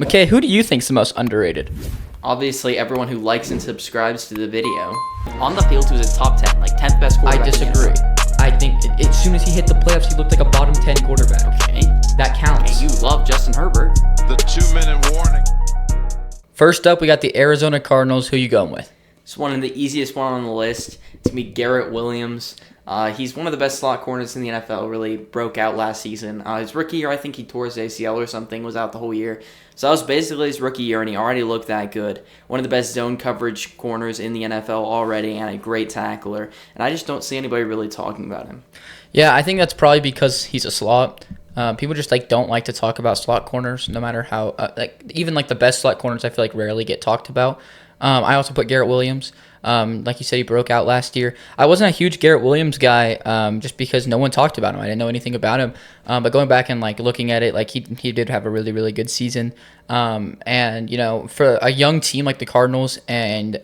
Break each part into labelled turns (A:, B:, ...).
A: McKay, who do you think's the most underrated?
B: Obviously, everyone who likes and subscribes to the video. On the field, he was a top 10, like 10th best
A: I
B: quarterback.
A: disagree. I think as soon as he hit the playoffs, he looked like a bottom 10 quarterback.
B: Okay.
A: That counts.
B: Okay, you love Justin Herbert.
C: The 2-minute warning.
A: First up, we got the Arizona Cardinals. Who you going with?
B: It's one of the easiest one on the list. It's going to be Garrett Williams. He's one of the best slot corners in the NFL, really broke out last season. His rookie year, I think he tore his ACL or something, was out the whole year. So that was basically his rookie year, and he already looked that good. One of the best zone coverage corners in the NFL already, and a great tackler. And I just don't see anybody really talking about him.
A: Yeah, I think that's probably because he's a slot. People just don't like to talk about slot corners, no matter how even the best slot corners I feel like rarely get talked about. I also put Garrett Williams. Like you said, he broke out last year. I wasn't a huge Garrett Williams guy, just because no one talked about him. I didn't know anything about him. But going back and looking at it, he did have a really, really good season. And for a young team like the Cardinals, and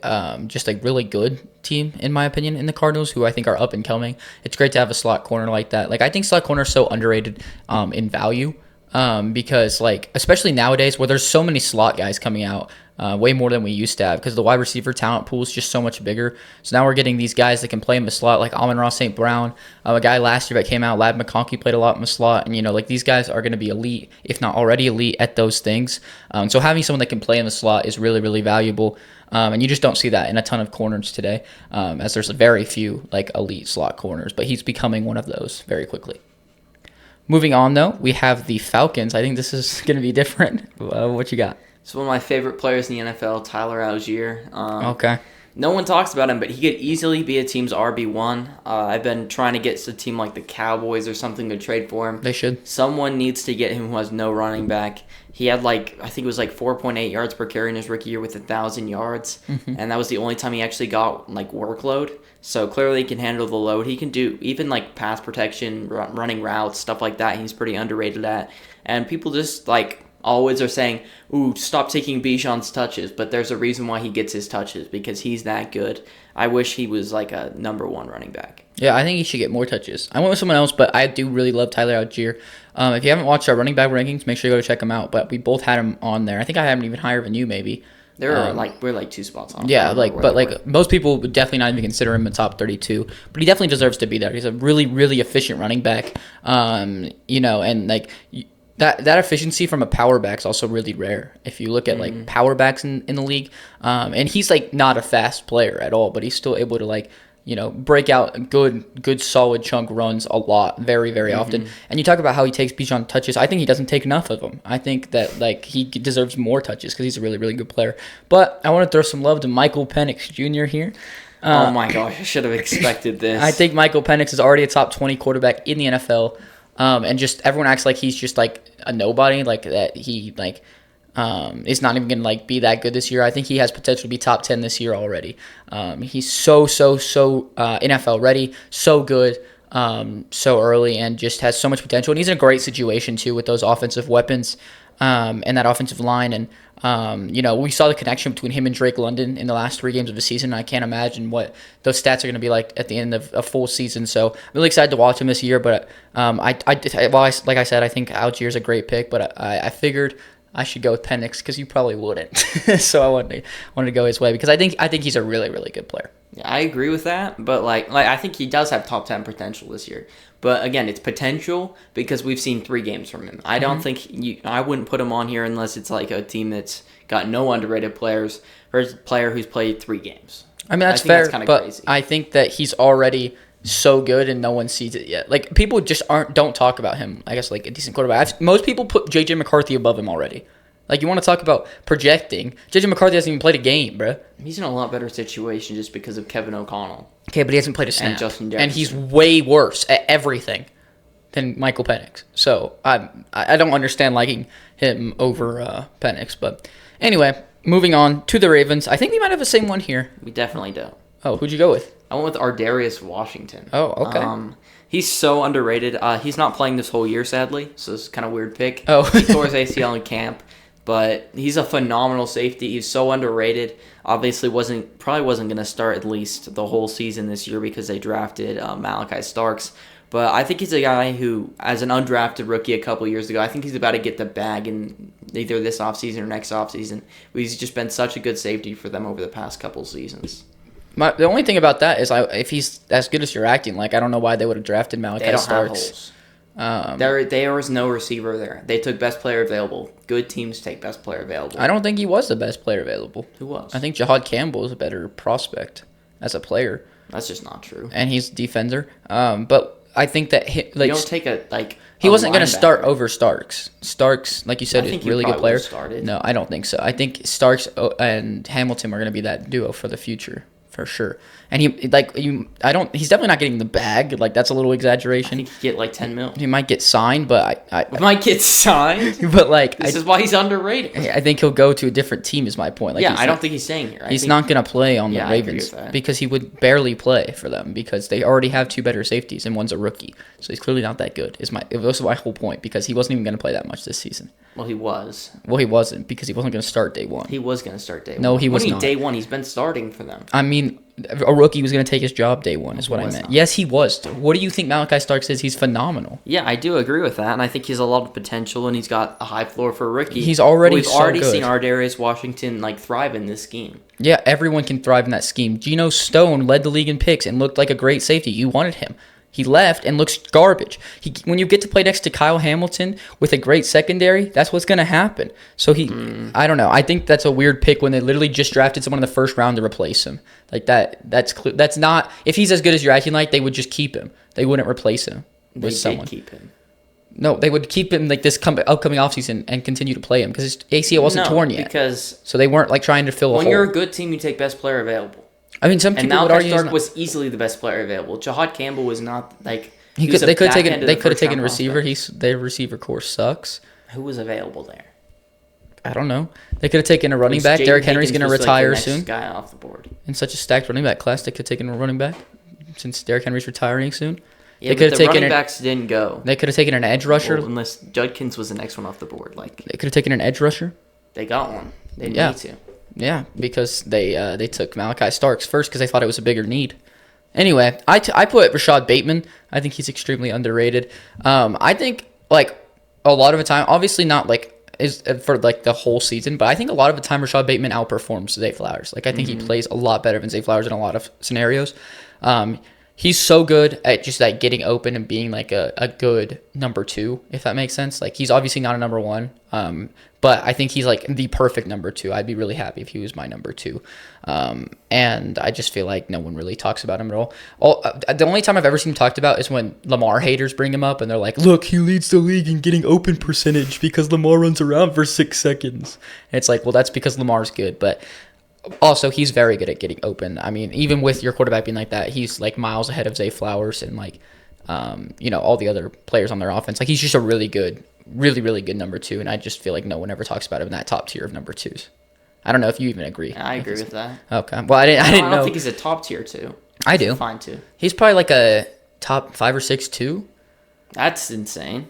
A: just a really good team in my opinion in the Cardinals, who I think are up and coming, it's great to have a slot corner like that. I think slot corner is so underrated in value. Because especially nowadays where there's so many slot guys coming out, way more than we used to have, because the wide receiver talent pool is just so much bigger. So now we're getting these guys that can play in the slot, like Amon-Ra St. Brown, a guy last year that came out, Lad McConkey played a lot in the slot, and these guys are going to be elite, if not already elite at those things. So having someone that can play in the slot is really, really valuable. And you just don't see that in a ton of corners today, as there's very few elite slot corners, but he's becoming one of those very quickly. Moving on, though, we have the Falcons. I think this is going to be different. What you got?
B: It's one of my favorite players in the NFL, Tyler Algier.
A: Okay.
B: No one talks about him, but he could easily be a team's RB1. I've been trying to get a team like the Cowboys or something to trade for him.
A: They should.
B: Someone needs to get him who has no running back. He had I think it was 4.8 yards per carry in his rookie year with 1,000 yards. Mm-hmm. And that was the only time he actually got workload. So clearly he can handle the load. He can do even pass protection, running routes, stuff like that. He's pretty underrated at. And people just always are saying, ooh, stop taking Bijan's touches. But there's a reason why he gets his touches, because he's that good. I wish he was a number one running back.
A: Yeah, I think he should get more touches. I went with someone else, but I do really love Tyler Algier. If you haven't watched our running back rankings, make sure you go check them out. But we both had him on there. I think I had him even higher than you, maybe.
B: There are we're 2 spots on.
A: Yeah, most people would definitely not even consider him a top 32, but he definitely deserves to be there. He's a really, really efficient running back. And that efficiency from a power back is also really rare. If you look at power backs in the league, and he's not a fast player at all, but he's still able to break out good solid chunk runs a lot, very, very often. And you talk about how he takes Bijan touches. I think he doesn't take enough of them. I think that he deserves more touches because he's a really, really good player. But I want to throw some love to Michael Penix Jr. here.
B: Oh my gosh, I should have expected this.
A: I think Michael Penix is already a top 20 quarterback in the NFL. And just everyone acts like he's just a nobody, that he is not even gonna be that good this year. I think he has potential to be top 10 this year already. He's so NFL ready, so good, so early, and just has so much potential. And he's in a great situation too with those offensive weapons, and that offensive line. And we saw the connection between him and Drake London in the last 3 games of the season. I can't imagine what those stats are going to be like at the end of a full season. So I'm really excited to watch him this year. But like I said, I think Algier is a great pick. But I figured I should go with Penix because you probably wouldn't. So I wanted to go his way because I think he's a really, really good player.
B: Yeah, I agree with that. But I think he does have top 10 potential this year. But again, it's potential because we've seen 3 games from him. I don't think I wouldn't put him on here unless it's a team that's got no underrated players or a player who's played 3 games.
A: I mean, that's fair, but crazy. I think that he's already so good and no one sees it yet. People just don't talk about him, I guess, a decent quarterback. Most people put J.J. McCarthy above him already. You want to talk about projecting. J.J. McCarthy hasn't even played a game, bro.
B: He's in a lot better situation just because of Kevin O'Connell.
A: Okay, but he hasn't played a snap.
B: And Justin Jefferson.
A: And he's way worse at everything than Michael Penix. So I don't understand liking him over Penix. But anyway, moving on to the Ravens. I think we might have the same one here.
B: We definitely do.
A: Oh, who'd you go with?
B: I went with Ardarius Washington.
A: Oh, okay.
B: He's so underrated. He's not playing this whole year, sadly, so it's kind of a weird pick.
A: Oh.
B: He tore his ACL in camp, but he's a phenomenal safety. He's so underrated. Obviously, probably wasn't going to start at least the whole season this year because they drafted Malachi Starks But I think he's a guy who, as an undrafted rookie a couple years ago, I think he's about to get the bag in either this offseason or next offseason. He's just been such a good safety for them over the past couple seasons.
A: The only thing about that is, if he's as good as you're acting like, I don't know why they would have drafted Malachi
B: They don't
A: Starks.
B: have holes. There was no receiver there. They took best player available. Good teams take best player available.
A: I don't think he was the best player available.
B: Who was?
A: I think Jahad Campbell is a better prospect as a player,
B: That's just not true.
A: and he's a defender. But I think that
B: You don't take
A: he wasn't going to
B: linebacker.
A: start over Starks. Starks, like you said,
B: I
A: is
B: think
A: a
B: he
A: really good
B: probably
A: player.
B: would've started.
A: No, I don't think so. I think Starks and Hamilton are going to be that duo for the future. For sure. And he's definitely not getting the bag. Like, that's a little
B: I
A: exaggeration.
B: think he get like 10 mil.
A: He might get signed, but
B: We might get signed.
A: but like,
B: This is why he's underrated.
A: I think he'll go to a different team is my point. Like,
B: Yeah,
A: he's
B: I don't
A: not-
B: think he's staying here.
A: He's not going to play on the
B: Yeah, I agree
A: Ravens
B: with that.
A: because he would barely play for them because they already have two better safeties and one's a rookie. So he's clearly not that good. It was my whole point because he wasn't even going to play that much this season.
B: Well, he was.
A: Well, he wasn't because he wasn't going to start day one.
B: He was going to start day one.
A: No, he was
B: What do you mean
A: not.
B: day one? He's been starting for them.
A: I mean, a rookie was going to take his job day one is what I
B: was
A: meant.
B: not.
A: Yes, he was. What do you think Malachi Starks is? He's phenomenal.
B: Yeah, I do agree with that, and I think he's a lot of potential, and he's got a high floor for a rookie.
A: He's already
B: We've
A: so
B: already
A: good.
B: seen Ardarius Washington thrive in this scheme.
A: Yeah, everyone can thrive in that scheme. Geno Stone led the league in picks and looked like a great safety. You wanted him. He left and looks garbage. When you get to play next to Kyle Hamilton with a great secondary, that's what's going to happen. So I don't know. I think that's a weird pick when they literally just drafted someone in the first round to replace him. Like that's not. If he's as good as you're acting like, they would just keep him. They wouldn't replace him with
B: They
A: someone.
B: did keep him.
A: No, they would keep him like this upcoming offseason and continue to play him because his ACL wasn't torn yet.
B: Because
A: So they weren't like trying to fill a
B: when
A: hole.
B: you're a good team, you take best player available.
A: I mean, some
B: And
A: people would
B: Malachi
A: argue he's
B: Stark
A: not.
B: was easily the best player available. Jahad Campbell was not like
A: They
B: was a
A: could have
B: back
A: taken.
B: end of
A: They
B: the
A: could have
B: first
A: taken a
B: round
A: receiver.
B: prospect.
A: Their receiver core sucks.
B: Who was available there?
A: I don't know. They could have taken a running
B: Who's
A: back.
B: Jaden
A: Derrick Henry's
B: Higgins
A: going to
B: was,
A: retire
B: the next
A: soon.
B: Guy off the board.
A: In such a stacked running back class, they could have taken a running back since Derrick Henry's retiring soon.
B: Yeah,
A: They
B: but
A: could have
B: the
A: taken
B: running
A: an-
B: backs didn't go.
A: They could have taken an edge rusher.
B: Well, unless Judkins was the next one off the board. Like
A: They could have taken an edge rusher.
B: they got one. They didn't
A: Yeah.
B: need to.
A: Yeah, because they took Malachi Starks first because they thought it was a bigger need. Anyway, I put Rashad Bateman. I think he's extremely underrated. I think like a lot of the time, obviously not like is for like the whole season, but I think a lot of the time Rashad Bateman outperforms Zay Flowers. Like I think he plays a lot better than Zay Flowers in a lot of scenarios. He's so good at just like getting open and being like a good number two, if that makes sense. Like he's obviously not a number one, but I think he's like the perfect number two. I'd be really happy if he was my number two. And I just feel like no one really talks about him at all. The only time I've ever seen him talked about is when Lamar haters bring him up and they're like, look, he leads the league in getting open percentage because Lamar runs around for 6 seconds. And it's like, well, that's because Lamar's good. But also, he's very good at getting open. I mean, even with your quarterback being like that, he's like miles ahead of Zay Flowers and like, all the other players on their offense. Like he's just a really good number two. And I just feel like no one ever talks about him in that top tier of number twos. I don't know if you even agree.
B: I agree with that.
A: Okay. Well, I didn't
B: I
A: know.
B: don't think he's a top tier two.
A: I do.
B: Fine too.
A: He's probably like a top 5 or 6 two.
B: That's insane.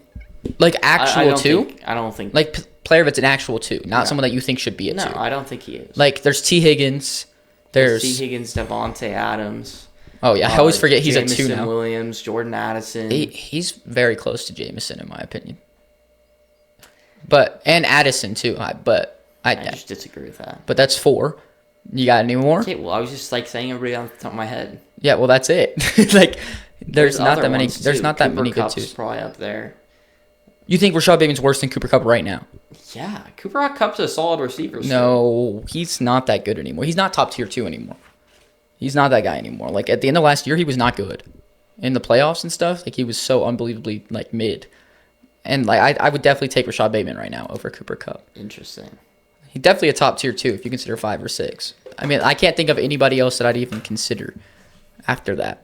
A: Like
B: I
A: actual
B: don't
A: two.
B: think- I don't think.
A: Like player that's an actual two, not
B: No.
A: someone that you think should be a
B: no,
A: two.
B: I don't think he is.
A: Like there's T Higgins. There's
B: T. Higgins, Devontae Adams.
A: oh yeah, I always forget he's a two
B: Jameson
A: now.
B: Williams, Jordan Addison.
A: He's very close to Jameson in my opinion. And Addison too.
B: I just disagree with that.
A: But that's 4. You got any more?
B: Okay, well, I was just like saying everybody on the top of my head.
A: Yeah, well that's it. Like there's not
B: other
A: that many.
B: ones,
A: There's
B: too.
A: not that
B: Cooper
A: many good
B: Kupp's
A: twos.
B: probably up there.
A: You think Rashad Bateman's worse than Cooper Kupp right now?
B: Yeah, Cooper Kupp's a solid receiver. still.
A: No, he's not that good anymore. He's not top tier 2 anymore. He's not that guy anymore. Like at the end of last year, he was not good in the playoffs and stuff. Like he was so unbelievably like mid. And like I would definitely take Rashad Bateman right now over Cooper Kupp.
B: Interesting.
A: He's definitely a top tier 2 if you consider 5 or 6. I mean, I can't think of anybody else that I'd even consider after that.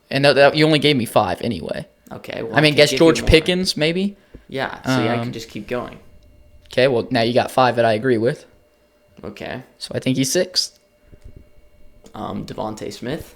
A: And you only gave me 5 anyway.
B: Okay. Well,
A: I mean,
B: can
A: guess
B: give you
A: George
B: more.
A: Pickens maybe.
B: Yeah. So I can just keep going.
A: Okay, well now you got 5 that I agree with.
B: Okay.
A: So I think he's 6th.
B: Devontae Smith.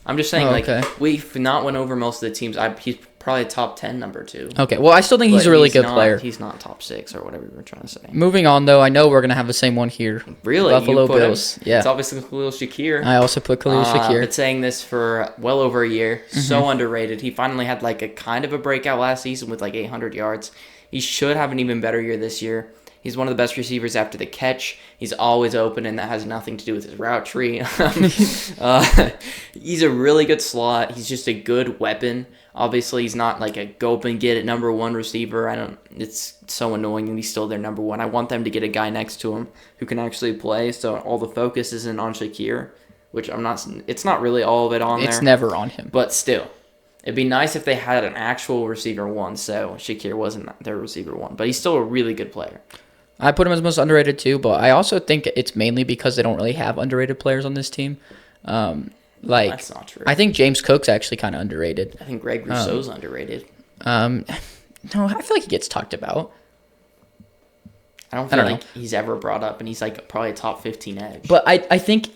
B: I'm just saying,
A: Oh,
B: like
A: okay.
B: we've not went over most of the teams. He's Probably a top 10 number 2.
A: Okay, well, I still think he's
B: But
A: a really good
B: not-
A: player.
B: He's not top 6 or whatever you were trying to say.
A: Moving on, though, I know we're going to have the same one here.
B: Really?
A: Buffalo
B: You put
A: Bills.
B: him?
A: Yeah.
B: It's obviously Khalil Shakir.
A: I also put Khalil Shakir.
B: Been saying this for well over a year. So underrated. He finally had like a kind of a breakout last season with like 800 yards. He should have an even better year this year. He's one of the best receivers after the catch. He's always open, and that has nothing to do with his route tree. He's a really good slot. He's just a good weapon. Obviously, he's not like a go up and get it number 1 receiver. It's so annoying, and he's still their number 1. I want them to get a guy next to him who can actually play. So all the focus isn't on Shakir, which I'm not. It's not really all of it on there.
A: It's never on him.
B: But still, it'd be nice if they had an actual receiver 1. So Shakir wasn't their receiver 1, but he's still a really good player.
A: I put him as most underrated too, but I also think it's mainly because they don't really have underrated players on this team.
B: That's not true.
A: I think James Cook's actually kind of underrated.
B: I think Greg Rousseau's underrated.
A: No, I feel like he gets talked about.
B: I don't feel like he's ever brought up, and he's like probably a top 15 edge.
A: But I think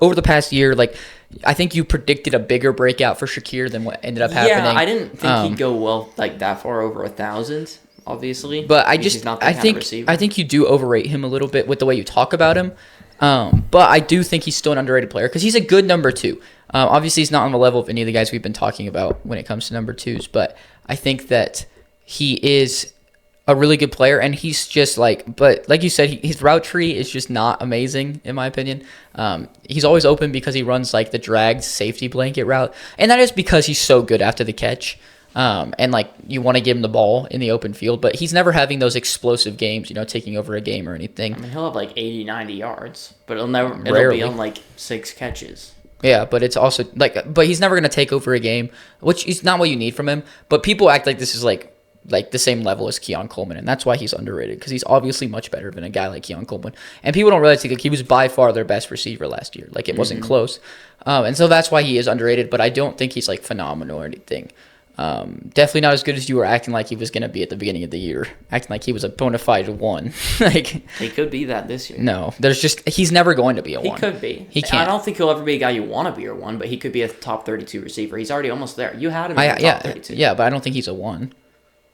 A: over the past year, like I think you predicted a bigger breakout for Shakir than what ended up happening.
B: Yeah, I didn't think he'd go well like that far over 1,000. Obviously,
A: But
B: because he's not that kind of receiver.
A: I think you do overrate him a little bit with the way you talk about him. But I do think he's still an underrated player because he's a good number 2. Obviously, he's not on the level of any of the guys we've been talking about when it comes to number 2s. But I think that he is a really good player, and he's just but like you said, his route tree is just not amazing in my opinion. He's always open because he runs like the dragged safety blanket route, and that is because he's so good after the catch. And like you want to give him the ball in the open field, but he's never having those explosive games, taking over a game or anything.
B: I mean, he'll have like 80, 90 yards, but it'll be
A: Rarely.
B: on like 6 catches.
A: Yeah, but it's also but he's never going to take over a game, which is not what you need from him. But people act like this is like the same level as Keon Coleman, and that's why he's underrated because he's obviously much better than a guy like Keon Coleman. And people don't realize he was by far their best receiver last year. Like it wasn't close, and so that's why he is underrated. But I don't think he's like phenomenal or anything. Definitely not as good as you were acting like he was going to be at the beginning of the year, acting like he was a bona fide 1. Like
B: He could be that this year.
A: no, he's never going to be a 1.
B: He could be.
A: He can't.
B: I don't think he'll ever be a guy you want to be your 1, but he could be a top 32 receiver. He's already almost there. You had him in the top 32.
A: Yeah, but I don't think he's a 1.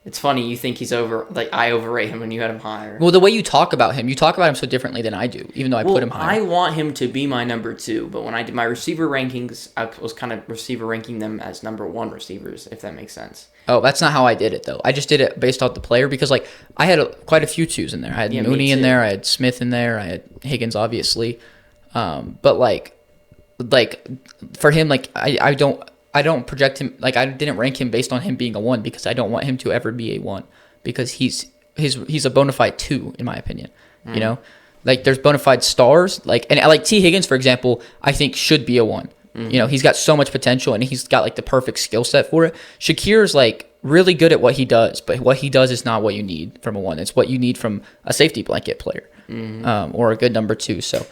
B: It's funny, you think he's over, like, I overrate him when you had him higher.
A: Well, the way you talk about him so differently than I do, even though I put him higher.
B: I want him to be my number 2, but when I did my receiver rankings, I was kind of receiver ranking them as number 1 receivers, if that makes sense.
A: Oh, that's not how I did it, though. I just did it based off the player because, like, I had quite a few 2s in there. I had Mooney in there, I had Smith in there, I had Higgins, obviously. But, like, for him, like, I don't project him, like, I didn't rank him based on him being a 1 because I don't want him to ever be a 1 because he's a bona fide 2, in my opinion, Like, there's bona fide stars, like T. Higgins, for example, I think should be a 1. He's got so much potential, and he's got, like, the perfect skill set for it. Shakir's, like, really good at what he does, but what he does is not what you need from a 1. It's what you need from a safety blanket player or a good number 2, so...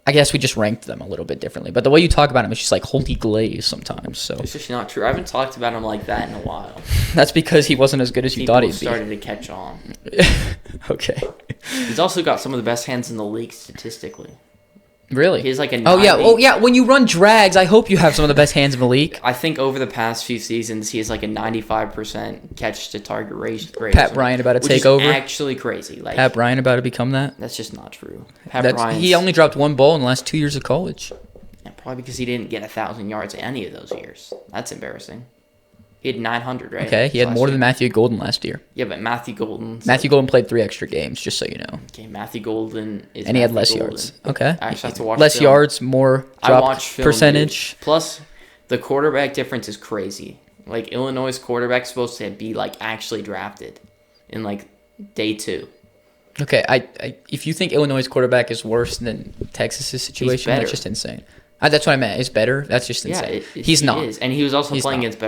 A: I guess we just ranked them a little bit differently, but the way you talk about him is just like holy glaze sometimes. So
B: It's just not true. I haven't talked about him like that in a while.
A: that's because he wasn't as good as you
B: People
A: thought he'd
B: started to catch on.
A: be. Okay.
B: He's also got some of the best hands in the league statistically.
A: Really?
B: He has like a
A: Oh yeah.
B: 90
A: Oh yeah. When you run drags, I hope you have some of the best hands in the league.
B: I think over the past few seasons, he has like a 95% catch to target rate.
A: Pat Bryant about to
B: which
A: take
B: is
A: over.
B: Actually crazy. Like
A: Pat Bryant about to become that.
B: that's just not true. Pat Bryant.
A: He only dropped 1 ball in the last 2 years of college.
B: Probably because he didn't get 1,000 yards any of those years. That's embarrassing. He had 900, right?
A: Okay, he had
B: last
A: more
B: year?
A: than Matthew Golden last year.
B: Yeah, but Matthew Golden.
A: Matthew Golden played 3 extra games, just so you know.
B: Okay, Matthew Golden is.
A: And he had
B: Matthew
A: less
B: Golden.
A: yards. Okay.
B: I actually have to watch
A: less
B: film.
A: yards, more
B: I
A: drop
B: watch film,
A: percentage.
B: dude. Plus, the quarterback difference is crazy. Like Illinois' quarterback's supposed to be like actually drafted in like day 2.
A: Okay, I if you think Illinois' quarterback is worse than Texas's situation,
B: better.
A: that's just insane. That's what I meant. Is better? That's just insane. He's
B: he
A: not.
B: is. And he was also
A: He's
B: playing
A: not.
B: against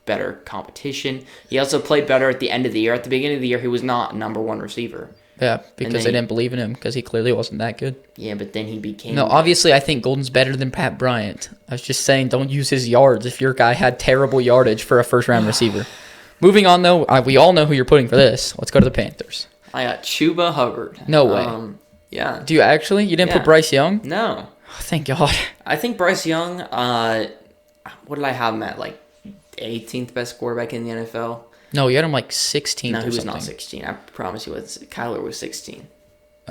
B: better competition. He also played better at the end of the year. At the beginning of the year, he was not number 1 receiver.
A: Yeah, because
B: then
A: they didn't believe in him because he clearly wasn't that good.
B: Yeah, but then he became.
A: No, obviously I think Golden's better than Pat Bryant. I was just saying don't use his yards if your guy had terrible yardage for a first-round receiver. Moving on, though, we all know who you're putting for this. Let's go to the Panthers.
B: I got Chuba Hubbard.
A: No way.
B: Yeah.
A: Do you actually? You didn't
B: Yeah.
A: put Bryce Young?
B: No.
A: Oh, thank God.
B: I think Bryce Young, what did I have him at? Like 18th best quarterback in the NFL.
A: No, you had him like 16th
B: No,
A: or
B: he was
A: something.
B: not 16. I promise you, Kyler was 16.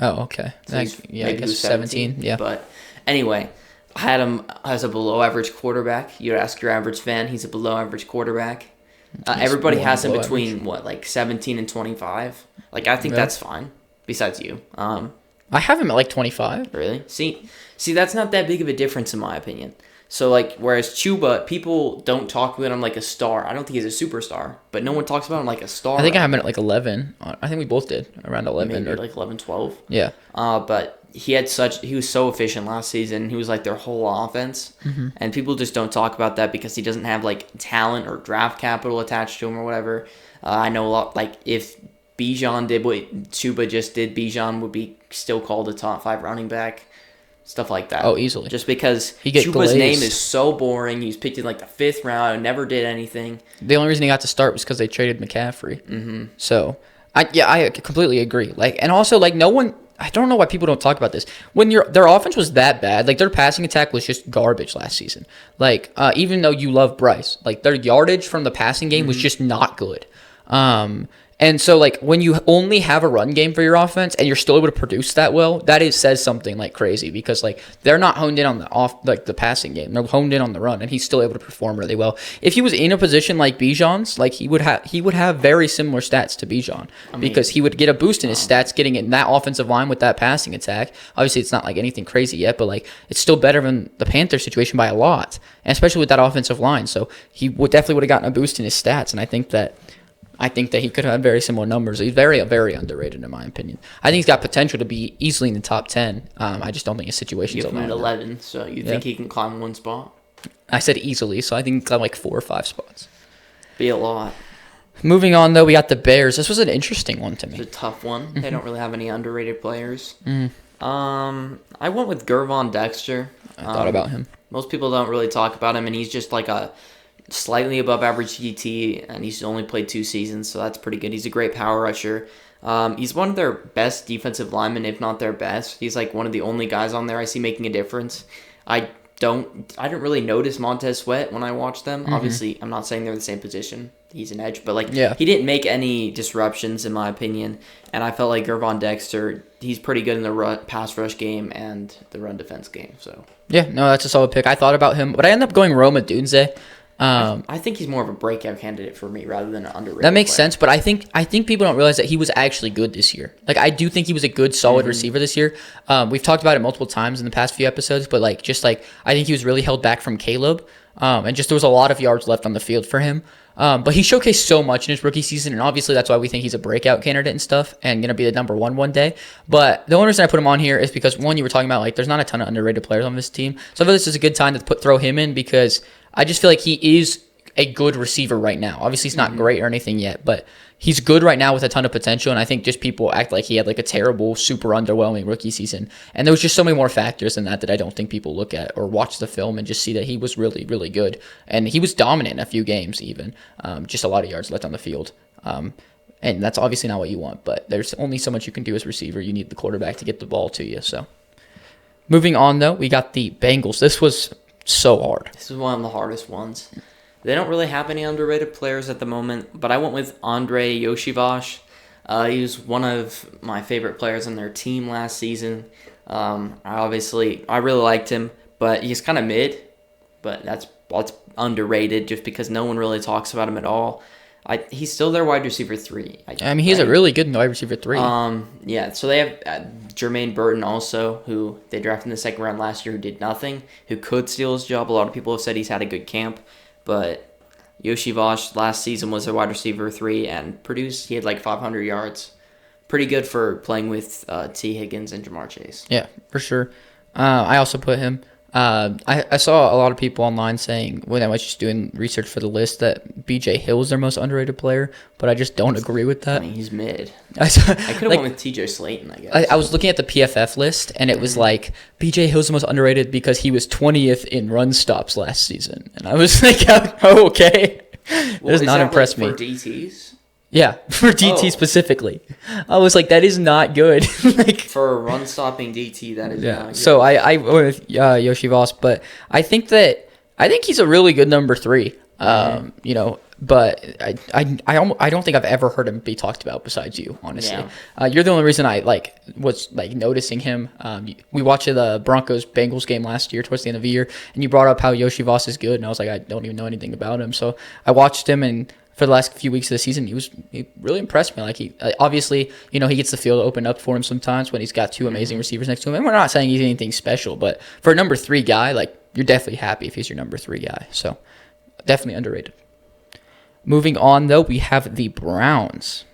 A: Oh, okay.
B: So
A: I
B: he's-
A: guess
B: maybe he was
A: 17. Yeah.
B: But anyway, I had him as a below average quarterback. You'd ask your average fan, he's a below average quarterback. Everybody
A: more
B: has him
A: below
B: between what, like 17 and 25. Like I think
A: Yeah.
B: that's fine. Besides you,
A: I have him at like 25.
B: really. See, that's not that big of a difference in my opinion. So like, whereas Chuba, people don't talk about him like a star. I don't think he's a superstar, but no one talks about him like a star.
A: I think I have him at like 11. I think we both did around 11.
B: maybe
A: Or,
B: like 11, 12.
A: yeah.
B: But he was so efficient last season. He was like their whole offense, and people just don't talk about that because he doesn't have like talent or draft capital attached to him or whatever. I know a lot. Like if Bijan did what Chuba just did, Bijan would be still called a top 5 running back, stuff like that.
A: Oh, easily.
B: Just because
A: He get
B: Chuba's
A: glazed.
B: name is so boring. He was picked in like the 5th round, never did anything.
A: The only reason he got to start was because they traded McCaffrey. Mm-hmm. So, I completely agree. Like, and also like no one. I don't know why people don't talk about this. When their offense was that bad, like their passing attack was just garbage last season. Like even though you love Bryce, like their yardage from the passing game was just not good. And so like when you only have a run game for your offense and you're still able to produce that well, says something like crazy because like they're not honed in on the passing game. They're honed in on the run, and he's still able to perform really well. If he was in a position like Bijan's, like he would have very similar stats to Bijan because he would get a boost in his stats getting in that offensive line with that passing attack. Obviously, it's not like anything crazy yet, but like it's still better than the Panthers situation by a lot, and especially with that offensive line. So he definitely would have gotten a boost in his stats, and I think that he could have very similar numbers. He's very, very underrated in my opinion. I think he's got potential to be easily in the top 10. I just don't think his situation's
B: You have him at
A: aligned.
B: 11, so you think he can climb one spot?
A: I said easily, so I think he can climb like 4 or 5 spots.
B: Be a lot.
A: Moving on, though, we got the Bears. This was an interesting one to
B: It's
A: me.
B: a tough one. They don't really have any underrated players.
A: Mm.
B: I went with Gervon Dexter.
A: I thought about him.
B: Most people don't really talk about him, and he's just like a slightly above average GT, and he's only played 2 seasons, so that's pretty good. He's a great power rusher. He's one of their best defensive linemen, if not their best. He's like one of the only guys on there I see making a difference. I didn't really notice Montez Sweat when I watched them. Obviously, I'm not saying they're the same position. He's an edge, but like he didn't make any disruptions in my opinion. And I felt like Gervon Dexter, he's pretty good in the pass rush game and the run defense game. So
A: Yeah, no, that's a solid pick. I thought about him, but I ended up going Roma Dunze.
B: I think he's more of a breakout candidate for me rather than an underrated.
A: That makes
B: player.
A: sense, but I think people don't realize that he was actually good this year. Like I do think he was a good, solid receiver this year. We've talked about it multiple times in the past few episodes, but like I think he was really held back from Caleb, and just there was a lot of yards left on the field for him. But he showcased so much in his rookie season, and obviously that's why we think he's a breakout candidate and stuff, and gonna be the number one day. But the only reason I put him on here is because one, you were talking about like there's not a ton of underrated players on this team, so I feel this is a good time to throw him in because I just feel like he is a good receiver right now. Obviously, he's not great or anything yet, but he's good right now with a ton of potential. And I think just people act like he had like a terrible, super underwhelming rookie season. And there was just so many more factors than that I don't think people look at or watch the film and just see that he was really, really good. And he was dominant in a few games even. Just a lot of yards left on the field. And that's obviously not what you want, but there's only so much you can do as a receiver. You need the quarterback to get the ball to you. So moving on, though, we got the Bengals. This was so hard.
B: This is one of the hardest ones. They don't really have any underrated players at the moment, but I went with Andre Yoshivash. He was one of my favorite players on their team last season. I really liked him, but he's kind of mid, but that's underrated just because no one really talks about him at all. He's still their wide receiver 3.
A: I mean, he's a really good wide receiver 3.
B: Yeah, so they have Jermaine Burton also, who they drafted in the second round last year, who did nothing, who could steal his job. A lot of people have said he's had a good camp. But Yoshivash last season was a wide receiver 3 and produced. He had like 500 yards. Pretty good for playing with T. Higgins and Jamar Chase.
A: Yeah, for sure. I also put him. I saw a lot of people online saying when I was just doing research for the list that B.J. Hill is their most underrated player, but I just don't agree with that.
B: I mean, he's mid.
A: I
B: could have went with T.J. Slayton, I guess.
A: I was looking at the PFF list, and it was like B.J. Hill's the most underrated because he was 20th in run stops last season, and I was like, oh, okay. That does not impress me.
B: For DTs?
A: Yeah, for DT specifically. I was like, that is not good. Like
B: for a run stopping DT, that is not good.
A: So I went with Yoshi Voss, but I think he's a really good number 3. You know, but I don't think I've ever heard him be talked about besides you, honestly.
B: Yeah.
A: You're the only reason I was noticing him. We watched the Broncos Bengals game last year towards the end of the year, and you brought up how Yoshi Voss is good, and I was like, I don't even know anything about him. So I watched him, and for the last few weeks of the season, he really impressed me. Like he obviously, you know, he gets the field open up for him sometimes when he's got two amazing receivers next to him. And we're not saying he's anything special, but for a number 3 guy, like you're definitely happy if he's your number 3 guy. So definitely underrated. Moving on though, we have the Browns.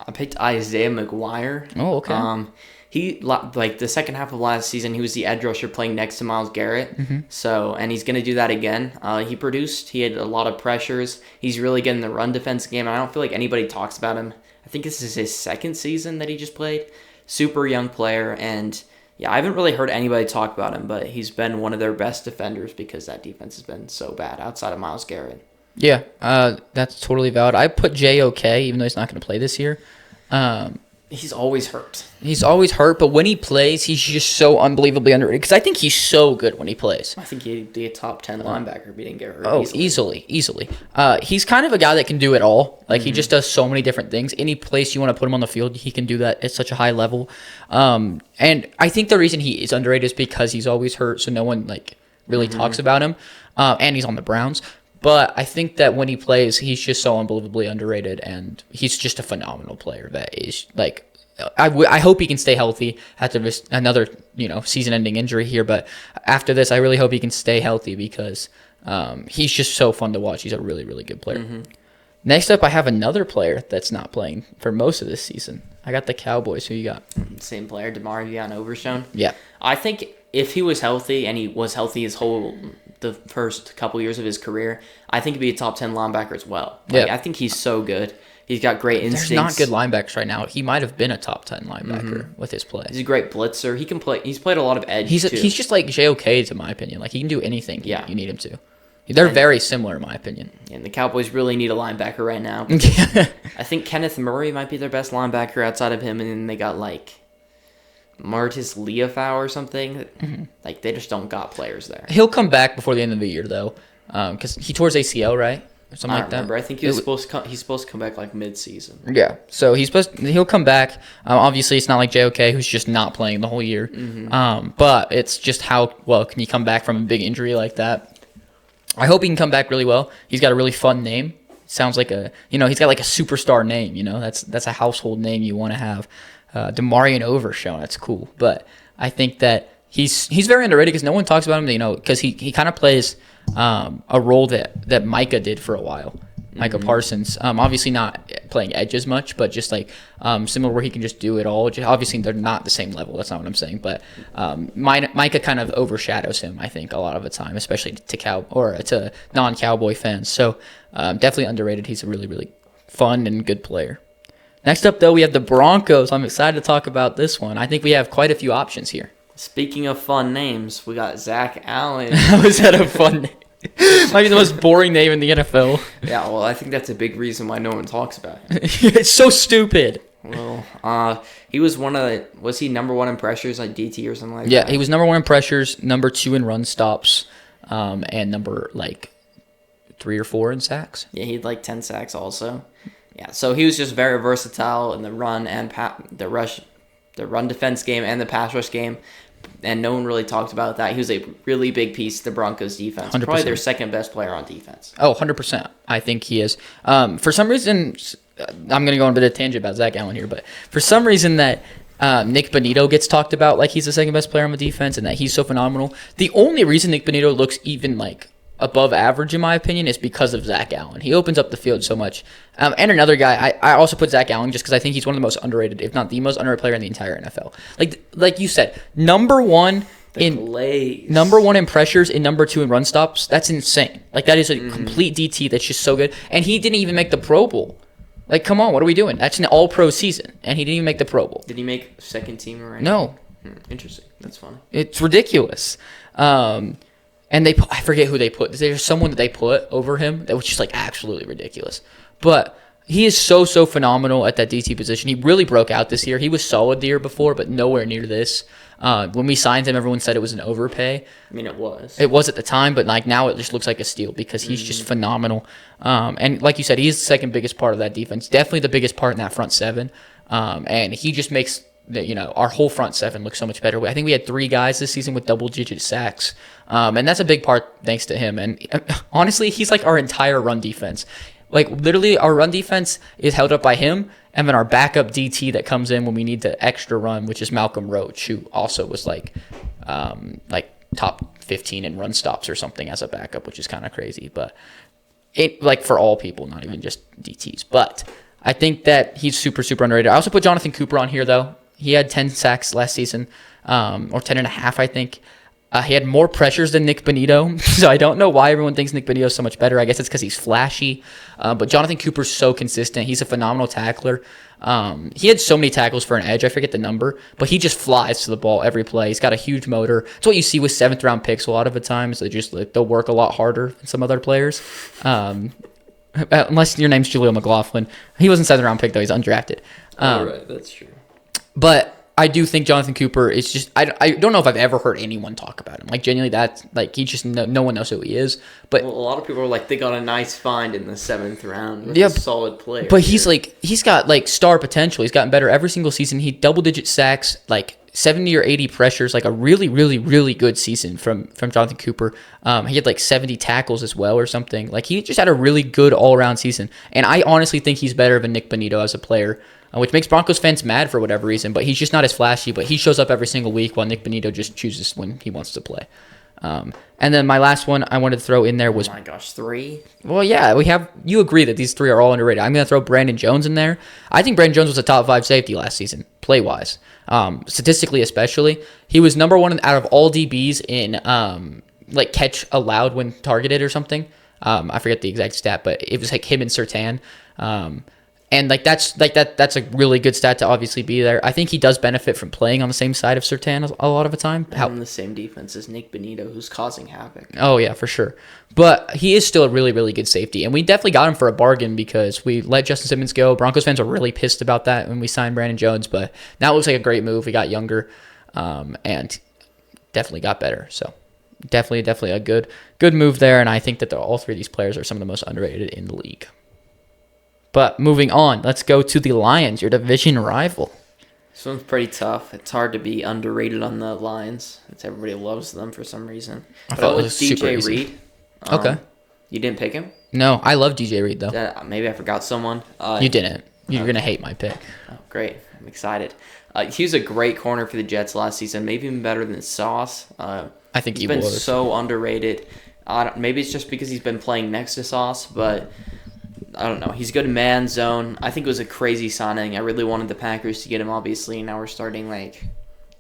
B: I picked Isaiah McGuire.
A: Oh, okay.
B: He like the second half of last season, he was the edge rusher playing next to Myles Garrett. So, and he's going to do that again. He produced. He had a lot of pressures. He's really good in the run defense game. And I don't feel like anybody talks about him. I think this is his second season that he just played. Super young player, and yeah, I haven't really heard anybody talk about him, but he's been one of their best defenders because that defense has been so bad outside of Myles Garrett.
A: Yeah, that's totally valid. I put JOK, even though he's not going to play this year.
B: He's always hurt.
A: He's always hurt, but when he plays, he's just so unbelievably underrated. Because I think he's so good when he plays.
B: I think he'd be a top 10 linebacker if he didn't get hurt.
A: Oh, easily. He's kind of a guy that can do it all. Like, he just does so many different things. Any place you want to put him on the field, he can do that at such a high level. And I think the reason he is underrated is because he's always hurt, so no one, like, really talks about him. And he's on the Browns. But I think that when he plays, he's just so unbelievably underrated, and he's just a phenomenal player that is, like, I hope he can stay healthy after this, another, you know, season-ending injury here. But after this, I really hope he can stay healthy because he's just so fun to watch. He's a really, really good player. Next up, I have another player that's not playing for most of this season. I got the Cowboys. Who you got?
B: Same player, DeMarvion Overshown.
A: Yeah.
B: I think if he was healthy, and he was healthy the first couple years of his career, I think he'd be a top 10 linebacker as well. Like,
A: Yeah.
B: I think he's so good. He's got great instincts.
A: There's not good linebackers right now. He might have been a top 10 linebacker with his play.
B: He's a great blitzer. He can play. He's played a lot of edge too.
A: He's just like JOK, in my opinion. Like, he can do anything
B: Yeah.
A: you need him to. They're very similar, in my opinion.
B: And the Cowboys really need a linebacker right now. I think Kenneth Murray might be their best linebacker outside of him, and then they got like Martis Leafau or something. Like, they just don't got players there.
A: He'll come back before the end of the year, though, because he tore his ACL, right? Or something
B: I
A: like
B: don't remember.
A: that.
B: I think he's supposed to come back like mid-season.
A: Yeah, so he'll come back. Obviously, it's not like JOK, who's just not playing the whole year. But it's just how well can you come back from a big injury like that? I hope he can come back really well. He's got a really fun name. Sounds like he's got like a superstar name. You know, that's a household name you want to have. DeMarvion Overshown, that's cool. But I think that he's very underrated because no one talks about him. You know, because he kind of plays a role that Micah did for a while. Micah Parsons, obviously not playing edge as much, but just like similar where he can just do it all. Obviously, they're not the same level. That's not what I'm saying. But Micah kind of overshadows him, I think, a lot of the time, especially to non-Cowboy fans. So definitely underrated. He's a really, really fun and good player. Next up, though, we have the Broncos. I'm excited to talk about this one. I think we have quite a few options here.
B: Speaking of fun names, we got Zach Allen.
A: How is that a fun name? Might be the most boring name in the NFL.
B: Yeah, well, I think that's a big reason why no one talks about him.
A: It's so stupid.
B: Well, he was was he number 1 in pressures, like DT or something like that?
A: Yeah, he was number 1 in pressures, number 2 in run stops, and number, 3 or 4 in sacks.
B: Yeah, he had like 10 sacks also. Yeah, so he was just very versatile in the run and the run defense game and the pass rush game. And no one really talked about that. He was a really big piece of the Broncos' defense.
A: 100%.
B: Probably their second best player on defense.
A: Oh, 100%. I think he is. For some reason, I'm going to go on a bit of a tangent about Zach Allen here, but for some reason that Nick Bonito gets talked about like he's the second best player on the defense and that he's so phenomenal. The only reason Nick Bonito looks even above average, in my opinion, is because of Zach Allen. He opens up the field so much. And another guy, I also put Zach Allen just because I think he's one of the most underrated, if not the most underrated player in the entire NFL. Like you said, number one in pressures and number 2 in run stops. That's insane. Like, that is a complete DT that's just so good. And he didn't even make the Pro Bowl. Like, come on, what are we doing? That's an all-pro season, and he didn't even make the Pro Bowl.
B: Did he make second team or anything?
A: No.
B: Interesting. That's funny.
A: It's ridiculous. And I forget who they put. There's someone that they put over him that was just absolutely ridiculous. But He is so phenomenal at that DT position. He really broke out this year. He was solid the year before, but nowhere near this. When we signed him, everyone said it was an overpay.
B: I mean, it was.
A: It was at the time, but like now it just looks like a steal because he's just phenomenal. And like you said, he's the second biggest part of that defense. Definitely the biggest part in that front seven. And he just makes our whole front seven look so much better. I think we had 3 guys this season with double-digit sacks, and that's a big part thanks to him. And honestly, he's like our entire run defense. Like literally, our run defense is held up by him, and then our backup DT that comes in when we need the extra run, which is Malcolm Roach, who also was like top 15 in run stops or something as a backup, which is kind of crazy. But it like for all people, not even just DTs. But I think that he's super underrated. I also put Jonathan Cooper on here though. He had 10 sacks last season, or 10 and a half, I think. He had more pressures than Nick Bonito, so I don't know why everyone thinks Nick Bonito is so much better. I guess it's because he's flashy, but Jonathan Cooper's so consistent. He's a phenomenal tackler. He had so many tackles for an edge. I forget the number, but he just flies to the ball every play. He's got a huge motor. It's what you see with 7th-round picks a lot of the times. They'll work a lot harder than some other players. Unless your name's Julio McLaughlin. He wasn't 7th-round pick, though. He's undrafted.
B: Right, that's true.
A: But I do think Jonathan Cooper is just I don't know if I've ever heard anyone talk about him. Like genuinely, that's like he just no one knows who he is. But
B: a lot of people are like they got a nice find in the 7th round with
A: yeah,
B: a solid player.
A: But he's got like star potential. He's gotten better every single season. He double-digit sacks, like 70 or 80 pressures, like a really good season from Jonathan Cooper. He had like 70 tackles as well or something. Like he just had a really good all-around season. And I honestly think he's better than Nick Bonito as a player. Which makes Broncos fans mad for whatever reason, but he's just not as flashy, but he shows up every single week while Nick Bonito just chooses when he wants to play. And then my last one I wanted to throw in there was...
B: Oh my gosh, 3?
A: Well, yeah, you agree that these 3 are all underrated. I'm going to throw Brandon Jones in there. I think Brandon Jones was a top 5 safety last season, play-wise. Statistically especially. He was number 1 out of all DBs in catch allowed when targeted or something. I forget the exact stat, but it was like him and Surtain. And that's a really good stat to obviously be there. I think he does benefit from playing on the same side of Surtain a lot of the time.
B: And the same defense as Nick Bonito, who's causing havoc.
A: Oh yeah, for sure. But he is still a really good safety, and we definitely got him for a bargain because we let Justin Simmons go. Broncos fans were really pissed about that when we signed Brandon Jones, but now it looks like a great move. We got younger, and definitely got better. So definitely a good move there, and I think that all 3 of these players are some of the most underrated in the league. But moving on, let's go to the Lions, your division rival.
B: This one's pretty tough. It's hard to be underrated on the Lions. Everybody loves them for some reason.
A: I thought it was super
B: DJ
A: easy.
B: Reed.
A: Okay.
B: You didn't pick him?
A: No, I love DJ Reed, though.
B: Maybe I forgot someone.
A: You didn't. You're going to hate my pick.
B: Oh, great. I'm excited. He was a great corner for the Jets last season, maybe even better than Sauce.
A: I think
B: he's been so underrated. Maybe it's just because he's been playing next to Sauce, but... I don't know. He's good in man zone. I think it was a crazy signing. I really wanted the Packers to get him, obviously. Now we're starting,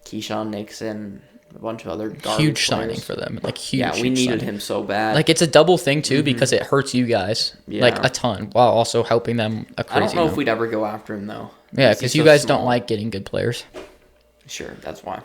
B: Keyshawn Nixon, a bunch of other garbage
A: huge
B: players.
A: Signing for them. Huge.
B: Yeah, we needed
A: signing.
B: Him so bad.
A: It's a double thing, too, because it hurts you guys, a ton, while also helping them a crazy
B: I don't know if we'd ever go after him, though.
A: Yeah, because you guys don't like getting good players.
B: Sure, that's why.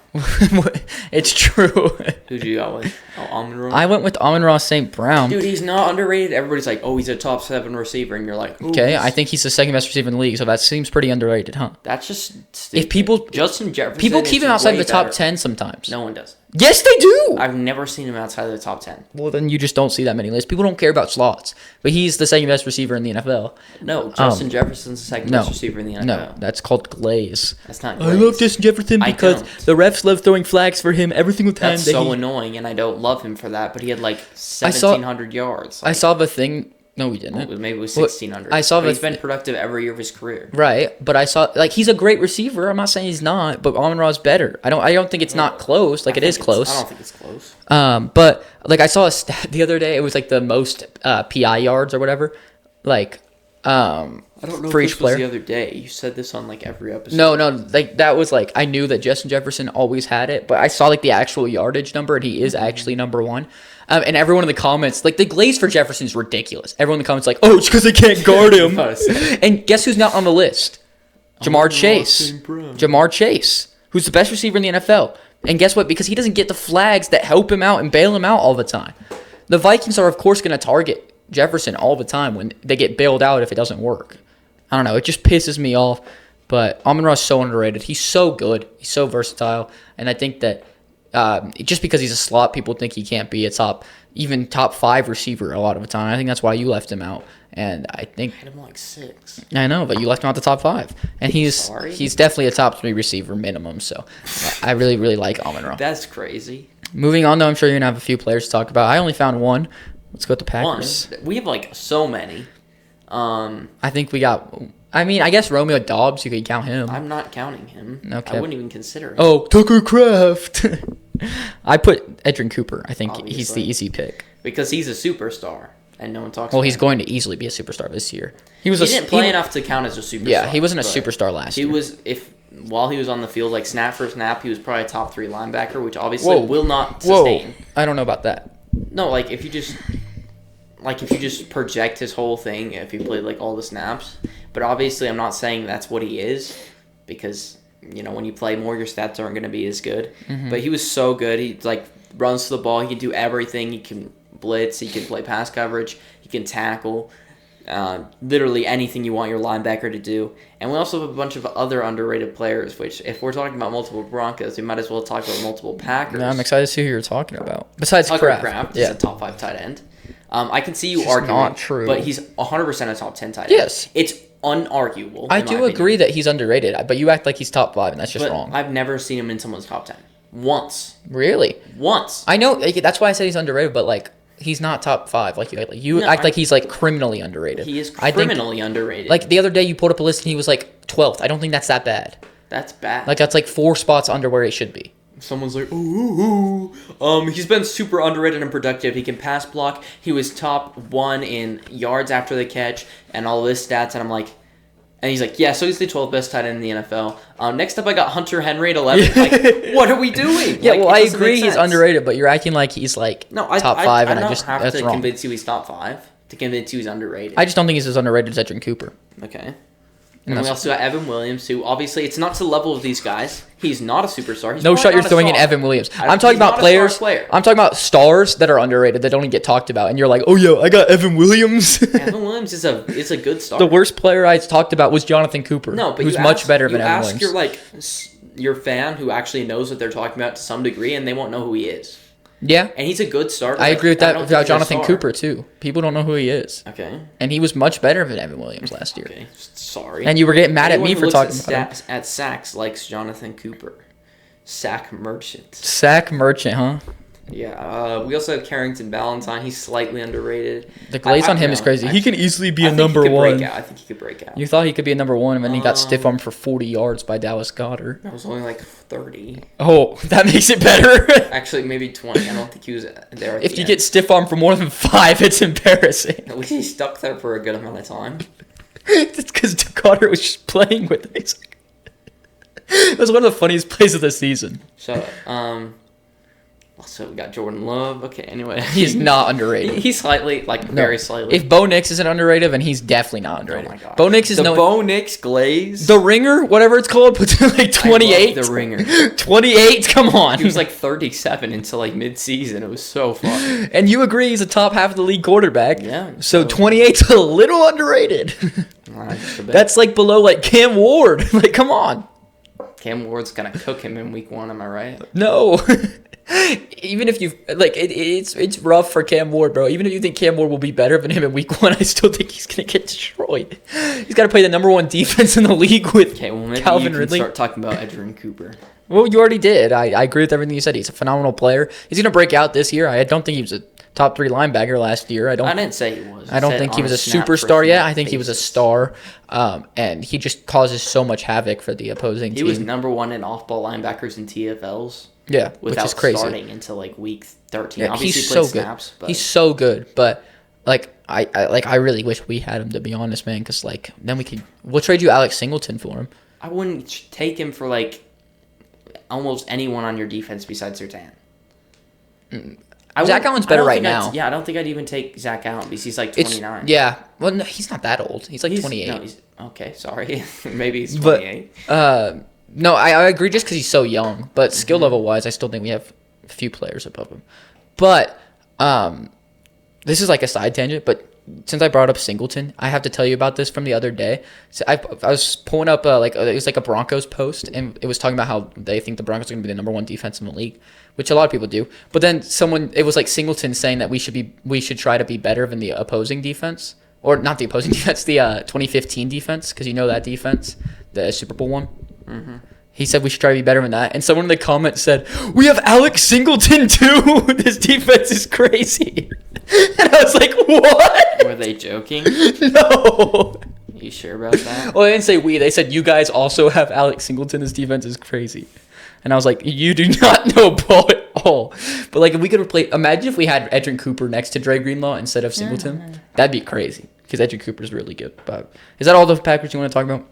A: It's true.
B: Who'd you go with? Oh, Amon-Ra?
A: I went with Amon-Ra St. Brown.
B: Dude, he's not underrated. Everybody's like, oh, he's a top 7 receiver, and you're like, ooh.
A: Okay, I think he's the second best receiver in the league, so that seems pretty underrated, huh?
B: That's just stupid.
A: If people...
B: Justin Jefferson
A: People keep him outside the top
B: better.
A: 10 sometimes.
B: No one does.
A: Yes, they do!
B: I've never seen him outside of the top 10.
A: Well, then you just don't see that many lists. People don't care about slots, but he's the second best receiver in the NFL.
B: No, Justin Jefferson's the second best receiver in the NFL.
A: No, that's called glaze.
B: That's not glaze.
A: I love Justin Jefferson because the refs love throwing flags for him every single time.
B: That's so annoying, and I don't love him for that, but he had 1,700 yards.
A: I saw the thing... No, we didn't.
B: Maybe it was 1,600.
A: I saw
B: he's been productive every year of his career.
A: Right, but I saw he's a great receiver. I'm not saying he's not, but Amon-Ra's better. I don't think it's not close. It is close.
B: I don't think it's close.
A: But I saw a stat the other day. It was the most PI yards or whatever.
B: I don't know
A: for
B: if
A: each
B: this
A: player.
B: was the other day. You said this on every episode.
A: No, that was I knew that Justin Jefferson always had it, but I saw the actual yardage number, and he is actually number 1. And everyone in the comments, the glaze for Jefferson is ridiculous. Everyone in the comments oh, it's because they can't guard him. And guess who's not on the list? Jamar Chase. Jamar Chase, who's the best receiver in the NFL. And guess what? Because he doesn't get the flags that help him out and bail him out all the time. The Vikings are, of course, going to target Jefferson all the time when they get bailed out if it doesn't work. I don't know. It just pisses me off. But Amon-Ra is so underrated. He's so good. He's so versatile. And I think that just because he's a slot, people think he can't be a even top 5 receiver a lot of the time. I think that's why you left him out. And I think
B: I had him like 6.
A: I know, but you left him out the top 5. And he's definitely a top 3 receiver minimum. So I really, really like Amon-Ra.
B: That's crazy.
A: Moving on, though, I'm sure you're going to have a few players to talk about. I only found one. Let's go with the Packers.
B: We have like so many.
A: I think we got. I mean, I guess Romeo Dobbs, you could count him.
B: I'm not counting him.
A: Okay.
B: I wouldn't even consider him.
A: Oh, Tucker Kraft. I put Edrin Cooper. I think he's
B: Obviously.
A: the easy pick.
B: Because he's a superstar, and no one talks
A: Well,
B: about
A: he's
B: him.
A: going to easily be a superstar this year.
B: He didn't play enough to count as a superstar.
A: Yeah, he wasn't a
B: but
A: superstar last
B: He
A: year.
B: was, while he was on the field, like snap for snap, he was probably a top 3 linebacker, which obviously will not sustain.
A: I don't know about that.
B: No, like if you just project his whole thing, if he played like all the snaps, but obviously I'm not saying that's what he is, because when you play more, your stats aren't going to be as good.
A: Mm-hmm.
B: But he was so good. He like runs to the ball. He can do everything. He can blitz. He can play pass coverage. He can tackle. Literally anything you want your linebacker to do. And we also have a bunch of other underrated players, which if we're talking about multiple Broncos, we might as well talk about multiple Packers.
A: Yeah, I'm excited to see who you're talking about. Besides
B: Tucker
A: Kraft.
B: is a top 5 tight end. I can see you
A: It's
B: arguing,
A: not true.
B: but he's 100% a top 10 tight end.
A: Yes.
B: It's unarguable.
A: I
B: in my
A: do
B: opinion.
A: agree that he's underrated, but you act like he's top 5, and that's just
B: But
A: wrong.
B: I've never seen him in someone's top 10. Once.
A: Really?
B: Once.
A: I know. That's why I said he's underrated, but like he's not top 5. Like you
B: No,
A: act like he's like criminally underrated.
B: He is
A: I think,
B: criminally underrated.
A: like the other day, you pulled up a list and he was like 12th. I don't think that's that bad.
B: That's bad.
A: Like that's like 4 spots under where he should be.
B: Someone's like, he's been super underrated and productive. He can pass block. He was top 1 in yards after the catch and all this stats. And I'm like, and he's like, yeah, so he's the 12th best tight end in the NFL. Next up, I got Hunter Henry at 11. Like, what are we doing?
A: Yeah,
B: Like,
A: well,
B: it
A: I
B: doesn't
A: agree
B: make
A: he's
B: sense.
A: underrated, but you're acting like he's like
B: No,
A: top 5, and
B: I
A: I
B: don't
A: just
B: have
A: that's
B: to
A: wrong.
B: convince you he's top 5 to convince you he's underrated.
A: I just don't think he's as underrated as Edrin Cooper.
B: Okay.
A: And
B: And we
A: that's-
B: also got Evan Williams, who obviously it's not to the level of these guys. He's not a superstar. He's
A: No
B: probably
A: shot you're
B: not a
A: throwing in
B: star.
A: Evan Williams.
B: I-
A: I'm talking
B: he's
A: about
B: not a
A: players.
B: star player.
A: I'm talking about stars that are underrated that don't even get talked about. And you're like, oh yeah, I got Evan Williams.
B: Evan Williams is a good star.
A: The worst player I talked about was Jonathan Cooper.
B: No, but
A: who's
B: you
A: much
B: ask-
A: better
B: you
A: than Evan
B: ask
A: Williams.
B: your your fan who actually knows what they're talking about to some degree, and they won't know who he is.
A: Yeah,
B: And he's a good starter.
A: I agree with
B: I
A: that
B: don't
A: about
B: think he's a
A: Jonathan
B: star.
A: Cooper too. People don't know who he is,
B: Okay.
A: and he was much better than Evan Williams last year.
B: Okay. Sorry.
A: And you were getting mad at
B: Anyone
A: me
B: who
A: for
B: looks
A: talking about him.
B: at sacks likes Jonathan Cooper. Sack merchant.
A: Sack Merchant, huh?
B: Yeah. We also have Carrington Ballantyne. He's slightly underrated.
A: The glaze on him is crazy. He can easily be a number one.
B: I think he could break out.
A: You thought he could be a number 1, and then he got stiff armed for 40 yards by Dallas Goddard.
B: That was only like 30.
A: Oh, that makes it better.
B: Actually, maybe 20. I don't think he was there. At
A: If
B: the
A: you
B: end.
A: get stiff armed for more than 5, it's embarrassing.
B: At least he stuck there for a good amount of time.
A: It's because Goddard was just playing with it. It was one of the funniest plays of the season.
B: So, also we got Jordan Love. Okay, anyway.
A: He's not underrated.
B: He's slightly, like, very
A: No.
B: slightly.
A: If Bo Nix isn't underrated, then he's definitely not underrated.
B: Oh my God.
A: Bo Nix is
B: the
A: no.
B: Bo Nix glaze.
A: The Ringer, whatever it's called, puts in like 28.
B: The Ringer.
A: 28, come on.
B: He was like 37 until like mid-season. It was so fun.
A: And you agree he's a top half of the league quarterback.
B: Yeah.
A: So 28's a little underrated. That's like below like Cam Ward. Like, come on.
B: Cam Ward's gonna cook him in week 1. Am I right?
A: No. Even if you like, it's rough for Cam Ward, bro. Even if you think Cam Ward will be better than him in week 1, I still think he's gonna get destroyed. He's got to play the number 1 defense in the league with
B: Okay, well maybe
A: Calvin
B: you can
A: Ridley.
B: start talking about Edrin Cooper.
A: Well, you already did. I agree with everything you said. He's a phenomenal player. He's gonna break out this year. I don't think he was a top 3 linebacker last year.
B: I didn't say he was.
A: I don't
B: said
A: think he
B: on
A: was a
B: snap for
A: superstar yet.
B: snap
A: I think he was a
B: basis.
A: star, and he just causes so much havoc for the opposing
B: He
A: team.
B: was number 1 in off-ball linebackers in TFLs.
A: Yeah, which
B: Without
A: is crazy.
B: starting until like week 13.
A: Yeah,
B: Obviously,
A: he's
B: he played
A: so good.
B: snaps, but
A: He's so good, but like I really wish we had him, to be honest, man. Because like then we'll trade you Alex Singleton for him.
B: I wouldn't take him for like almost anyone on your defense besides Sertan.
A: Zach Allen's better right now.
B: Yeah, I don't think I'd even take Zach Allen because he's like
A: It's
B: 29.
A: yeah. Well, no, he's not that old. He's like
B: He's-
A: 28.
B: No, he's, okay, sorry. Maybe he's
A: But
B: 28.
A: No, I agree just because he's so young. But skill
B: Mm-hmm.
A: level wise, I still think we have a few players above him. But this is like a side tangent. But since I brought up Singleton, I have to tell you about this from the other day. So I was pulling up it was like a Broncos post, and it was talking about how they think the Broncos are going to be the number one defense in the league, which a lot of people do. But then it was like Singleton saying that we should try to be better than the opposing defense, or not the opposing defense, the 2015 defense, because you know that defense, the Super Bowl one. Mm-hmm. He said we should try to be better than that. And someone in the comments said, we have Alex Singleton too. This defense is crazy. And I was like, what?
B: Were they joking?
A: No.
B: You sure about that?
A: Well, they didn't say we. They said you guys also have Alex Singleton. This defense is crazy. And I was like, you do not know ball at all. But like if we could replace, imagine if we had Edrin Cooper next to Dre Greenlaw instead of Singleton. That'd be crazy because Edrin Cooper is really good. But is that all the Packers you want to talk about?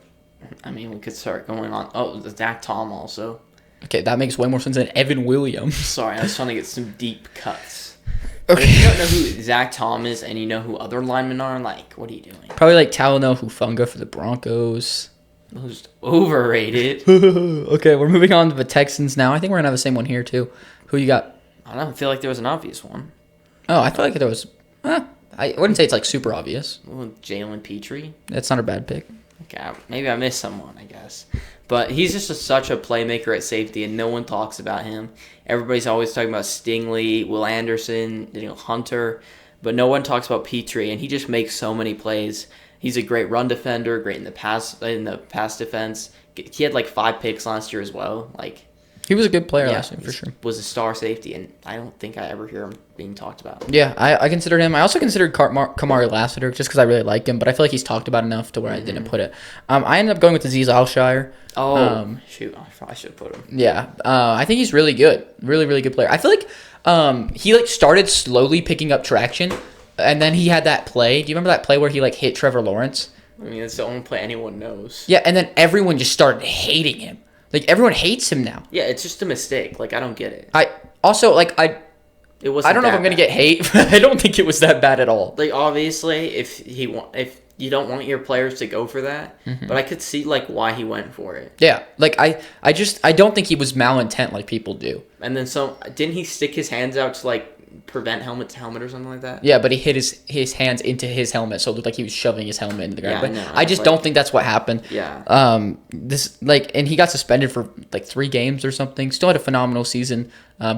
B: I mean, we could start going on. Oh, the Zach Tom also.
A: Okay, that makes way more sense than Evan Williams.
B: Sorry, I was trying to get some deep cuts.
A: Okay.
B: But if you don't know who Zach Tom is and you know who other linemen are, like, what are you doing?
A: Probably like Talanoa Hufanga for the Broncos.
B: Who's overrated?
A: Okay, we're moving on to the Texans now. I think we're going to have the same one here, too. Who you got?
B: I don't feel like there was an obvious one.
A: Oh, I feel like there was... I wouldn't say it's like super obvious.
B: Well, Jalen Petrie.
A: That's not a bad pick.
B: Okay, maybe I missed someone, I guess. But he's just such a playmaker at safety, and no one talks about him. Everybody's always talking about Stingley, Will Anderson, Daniel Hunter, but no one talks about Petrie, and he just makes so many plays. He's a great run defender, great in the pass defense. He had like 5 picks last year as well. Like,
A: he was a good player last year, for sure.
B: Was a star safety, and I don't think I ever hear him being talked about.
A: Yeah, I considered him. I also considered Kamari Lassiter just because I really like him, but I feel like he's talked about enough to where I didn't put it. I ended up going with Azeez Alshire.
B: Oh, shoot. I probably should put him.
A: Yeah, I think he's really good. Really, really good player. I feel like he like started slowly picking up traction, and then he had that play. Do you remember that play where he like hit Trevor Lawrence?
B: I mean, it's the only play anyone knows.
A: Yeah, and then everyone just started hating him. Like, everyone hates him now.
B: Yeah, it's just a mistake. Like, I don't get it.
A: I also, like,
B: It wasn't
A: I don't know if I'm going to get hate, but I don't think it was that bad at all.
B: Like, obviously, if you don't want your players to go for that, but I could see, like, why he went for it.
A: Yeah, like, I don't think he was malintent like people do.
B: And then didn't he stick his hands out to, like, prevent helmet to helmet or something like that?
A: Yeah, but he hit his hands into his helmet, so it looked like he was shoving his helmet into the ground.
B: Yeah,
A: but
B: I
A: I just don't think that's what happened.
B: Yeah.
A: And he got suspended for like 3 games or something. Still had a phenomenal season.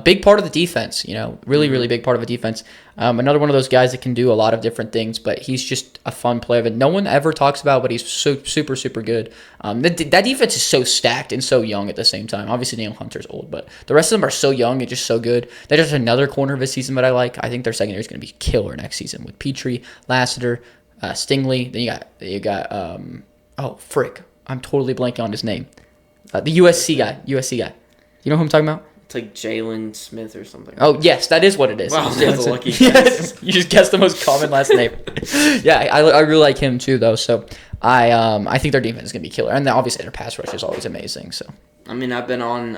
A: Big part of the defense, really, really big part of the defense. Another one of those guys that can do a lot of different things, but he's just a fun player that no one ever talks about, but he's so super, super good. That defense is so stacked and so young at the same time. Obviously, Daniel Hunter's old, but the rest of them are so young and just so good. There's just another corner this season that I like. I think their secondary is going to be killer next season with Petrie, Lassiter, Stingley. Then you got I'm totally blanking on his name. The USC guy. You know who I'm talking about?
B: It's like Jalen Smith or something.
A: Oh, yes, that is what it is.
B: Wow, that's a lucky
A: Yes, you just guessed the most common last name. Yeah, I really like him too, though. So I think their defense is going to be killer. And then obviously their pass rush is always amazing. So
B: I mean, I've been on,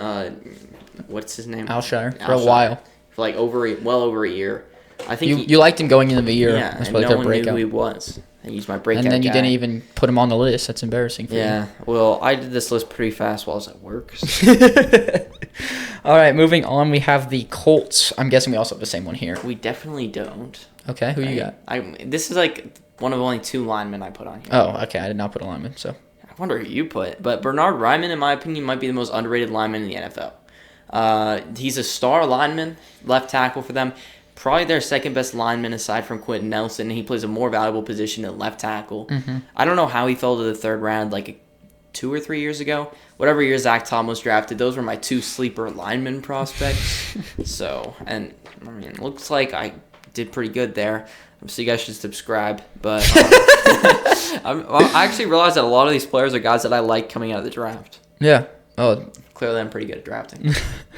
B: what's his name?
A: Alshire for a while.
B: For like well over a year. I think
A: you liked him going into the year.
B: Yeah,
A: That's
B: and
A: like
B: no
A: their
B: one
A: breakout.
B: knew who he was. I used my breakout
A: And then you
B: guy.
A: didn't even put him on the list. That's embarrassing for you.
B: Yeah, well, I did this list pretty fast while I was at work.
A: All right, moving on. We have the Colts. I'm guessing we also have the same one here.
B: We definitely don't.
A: Okay, who you got?
B: This is like one of only 2 linemen I put on here.
A: Oh, okay. I did not put a lineman, so.
B: I wonder who you put. But Bernard Ryman, in my opinion, might be the most underrated lineman in the NFL. He's a star lineman, left tackle for them. Probably their second best lineman aside from Quentin Nelson. He plays a more valuable position at left tackle. Mm-hmm. I don't know how he fell to the 3rd round like 2 or 3 years ago. Whatever year Zach Tom was drafted, those were my 2 sleeper lineman prospects. And I mean, it looks like I did pretty good there. So you guys should subscribe. But I actually realized that a lot of these players are guys that I like coming out of the draft.
A: Yeah. Oh.
B: Clearly, I'm pretty good at drafting.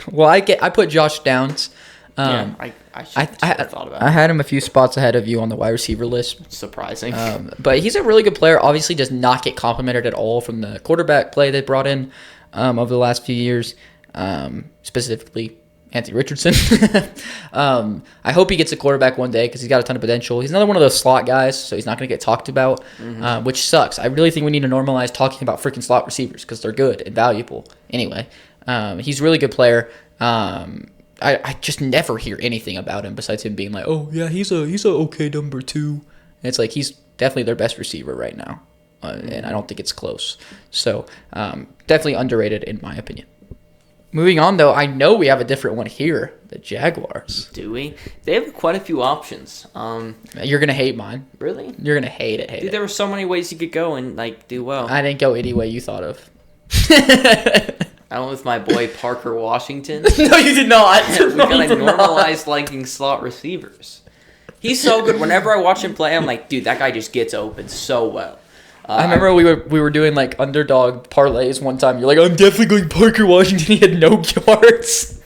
A: Well, I put Josh Downs.
B: I should have thought about it.
A: I had him a few spots ahead of you on the wide receiver list.
B: Surprising.
A: But he's a really good player. Obviously does not get complimented at all from the quarterback play they brought in over the last few years, specifically Anthony Richardson. I hope he gets a quarterback one day because he's got a ton of potential. He's another one of those slot guys, so he's not going to get talked about, which sucks. I really think we need to normalize talking about freaking slot receivers because they're good and valuable. Anyway, he's a really good player. I just never hear anything about him besides him being like, oh yeah, he's a okay number 2, And it's like he's definitely their best receiver right now, and I don't think it's close. So definitely underrated in my opinion. Moving on, though, I know we have a different one here. The Jaguars.
B: Do we? They have quite a few options.
A: You're gonna hate mine.
B: Really?
A: You're gonna hate it.
B: Dude, there were so many ways you could go and like do well.
A: I didn't go any way you thought of.
B: I went with my boy Parker Washington.
A: No, you did not.
B: We gotta normalize liking slot receivers. He's so good. Whenever I watch him play, I'm like, dude, that guy just gets open so well.
A: I remember we were doing like underdog parlays one time. You're like, I'm definitely going Parker Washington. He had no yards.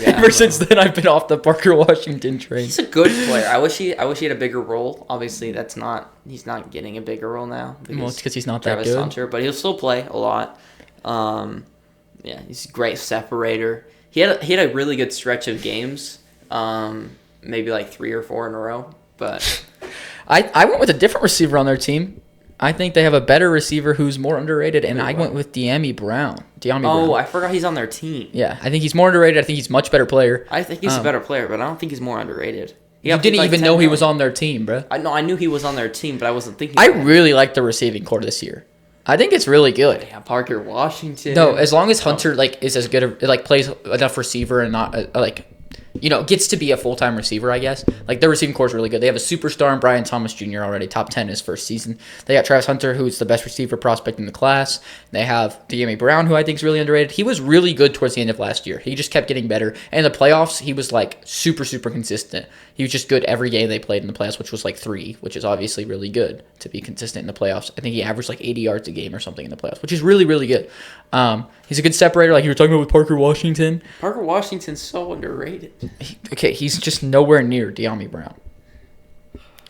A: Ever since then, I've been off the Parker Washington train.
B: He's a good player. I wish he had a bigger role. Obviously, he's not getting a bigger role now.
A: Well, it's because he's not
B: Travis
A: that good.
B: Hunter, but he'll still play a lot. Yeah, he's a great separator. He had a really good stretch of games. Maybe like 3 or 4 in a row. But
A: I went with a different receiver on their team. I think they have a better receiver who's more underrated, and I went with Dyami Brown.
B: Oh, I forgot he's on their team.
A: Yeah, I think he's more underrated. I think he's a much better player.
B: I think he's a better player, but I don't think he's more underrated.
A: You didn't even know he was on their team, bro.
B: I knew he was on their team, but I wasn't thinking.
A: I really like the receiving core this year. I think it's really good.
B: Yeah, Parker Washington.
A: No, as long as Hunter is as good, plays enough receiver and not gets to be a full-time receiver, I guess. Like, their receiving core is really good. They have a superstar in Brian Thomas Jr. already, top 10 his first season. They got Travis Hunter, who's the best receiver prospect in the class. They have Dyami Brown, who I think is really underrated. He was really good towards the end of last year. He just kept getting better. And in the playoffs, he was, super, super consistent. He was just good every game they played in the playoffs, which was, 3, which is obviously really good to be consistent in the playoffs. I think he averaged, 80 yards a game or something in the playoffs, which is really, really good. He's a good separator, like you were talking about with Parker Washington.
B: Parker Washington's so underrated.
A: He's just nowhere near Dyami Brown.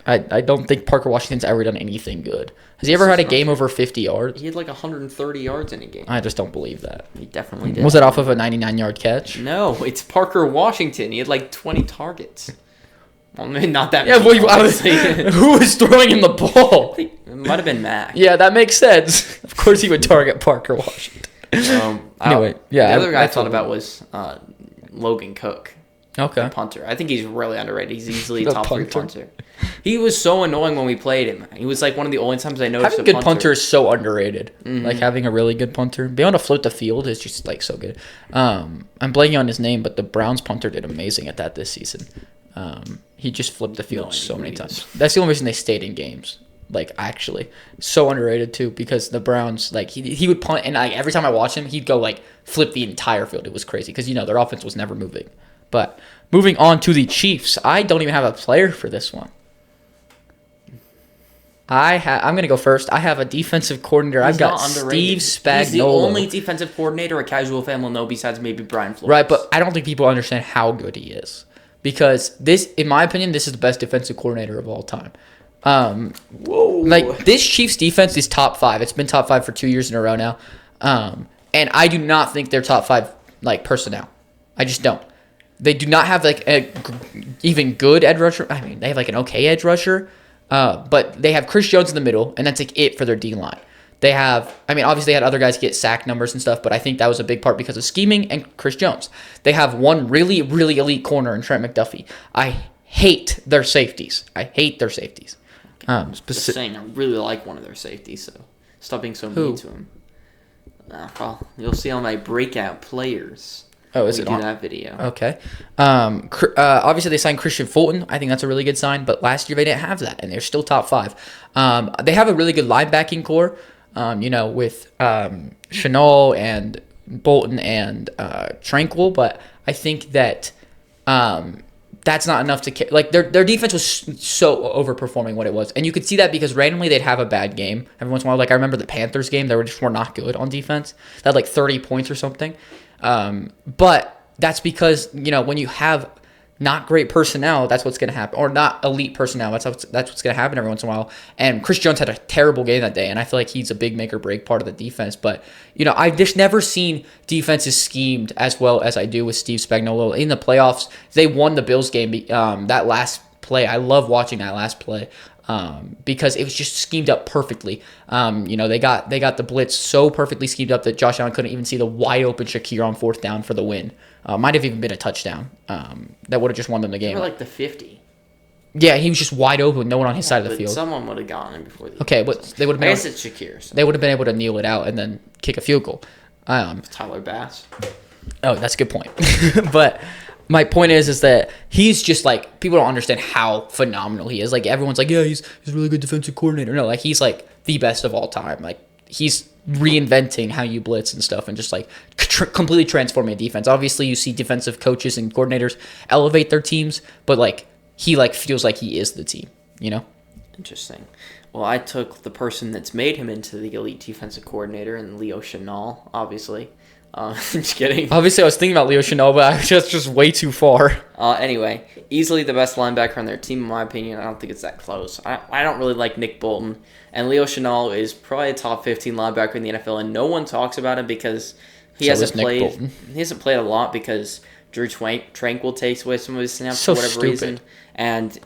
A: I don't think Parker Washington's ever done anything good. Has he ever had a game over 50 yards?
B: He had 130 yards in a game.
A: I just don't believe that.
B: He definitely did.
A: Was that off of a 99-yard catch?
B: No, it's Parker Washington. He had 20 targets. Well, maybe not that
A: Yeah,
B: many.
A: who was throwing him the ball?
B: It might have been Mac.
A: Yeah, that makes sense. Of course he would target Parker Washington. Anyway, yeah.
B: The other guy I thought about was Logan Cook.
A: Okay.
B: Punter. I think he's really underrated. He's easily a
A: The
B: top 3
A: punter.
B: punter. He was so annoying when we played him. He was one of the only times I noticed
A: Having a good
B: punter.
A: punter is so underrated. Having a really good punter. Being able to float the field is just so good. I'm blanking on his name, but the Browns punter did amazing at that this season. He just flipped the field so many times. That's the only reason they stayed in games. Actually. So underrated, too, because the Browns, he would punt, and every time I watched him, he'd go, flip the entire field. It was crazy, because, their offense was never moving. But moving on to the Chiefs, I don't even have a player for this one. I'm going to go first. I have a defensive coordinator. I've got Steve Spagnuolo.
B: He's the only defensive coordinator a casual fan will know besides maybe Brian Flores.
A: Right, but I don't think people understand how good he is. Because this, in my opinion, this is the best defensive coordinator of all time. This Chiefs defense is top 5. It's been top 5 for 2 years in a row now. And I do not think they're top 5 personnel. I just don't. They do not have a even good edge rusher. I mean, they have an okay edge rusher, but they have Chris Jones in the middle, and that's it for their D line. They have, obviously they had other guys get sack numbers and stuff, but I think that was a big part because of scheming and Chris Jones. They have one really, really elite corner in Trent McDuffie. I hate their safeties.
B: Just saying, I really like one of their safeties, so stop being so mean to him. Well, you'll see on my breakout players.
A: Oh, is it on
B: that video?
A: Okay. Obviously, they signed Christian Fulton. I think that's a really good sign. But last year they didn't have that, and they're still top 5. They have a really good linebacking core. With Chenal and Bolton and Tranquil. But I think that that's not enough to their defense was so overperforming what it was, and you could see that because randomly they'd have a bad game every once in a while. I remember the Panthers game; they were not good on defense. They had 30 points or something. But that's because, when you have not great personnel, that's what's going to happen. Or not elite personnel, that's what's going to happen every once in a while. And Chris Jones had a terrible game that day, and I feel like he's a big make or break part of the defense. But, I've just never seen defenses schemed as well as I do with Steve Spagnuolo. In the playoffs, they won the Bills game, that last play. I love watching that last play. Because it was just schemed up perfectly. They got the blitz so perfectly schemed up that Josh Allen couldn't even see the wide open Shakir on 4th down for the win. Might have even been a touchdown. That would have just won them the game.
B: They were the 50.
A: Yeah, he was just wide open, no one on his side of the
B: But
A: field.
B: someone would have gotten him before the
A: Okay, but they would have
B: I
A: been.
B: guess it's Shakir. So.
A: They would have been able to kneel it out and then kick a field goal.
B: Tyler Bass.
A: Oh, that's a good point. But my point is that he's just like, people don't understand how phenomenal he is. Like everyone's like, yeah, he's a really good defensive coordinator. No, like he's like the best of all time. Like he's reinventing how you blitz and stuff and just like completely transforming a defense. Obviously, you see defensive coaches and coordinators elevate their teams, but like he like feels like he is the team, you know?
B: Interesting. Well, I took the person that's made him into the elite defensive coordinator, and Leo Chenal, obviously. Just kidding.
A: Obviously, I was thinking about Leo Chenal, but I was just way too far.
B: Anyway, easily the best linebacker on their team, in my opinion. I don't think it's that close. I don't really like Nick Bolton. And Leo Chenal is probably a top 15 linebacker in the NFL, and no one talks about him because he
A: So
B: hasn't
A: does Nick
B: played.
A: Bolton.
B: He hasn't played a lot because Drew Tranquil takes away some of his snaps
A: So
B: for whatever
A: stupid.
B: reason. And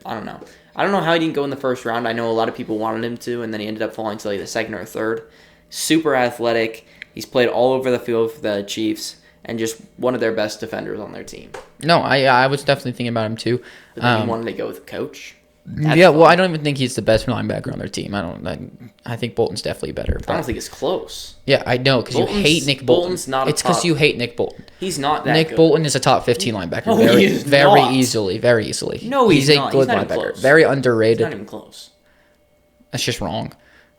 B: I don't know. I don't know how he didn't go in the first round. I know a lot of people wanted him to, and then he ended up falling to like the second or third. Super athletic. He's played all over the field for the Chiefs, and just one of their best defenders on their team.
A: No, I was definitely thinking about him too.
B: But then he wanted to go with a coach.
A: Yeah, well, I don't even think he's the best linebacker on their team. I think Bolton's definitely better.
B: I
A: But
B: don't think it's close.
A: yeah, I know because you
B: Bolton's-
A: hate Nick Bolton.
B: Bolton's not a
A: It's because
B: top-
A: you hate Nick Bolton.
B: He's not that
A: Nick
B: good.
A: Bolton is a top 15 linebacker.
B: No, he
A: very,
B: is
A: very
B: not.
A: easily, very easily.
B: No, he's
A: a
B: not.
A: good
B: He's not even
A: linebacker.
B: close.
A: Very
B: It's
A: underrated.
B: not even close.
A: That's just wrong.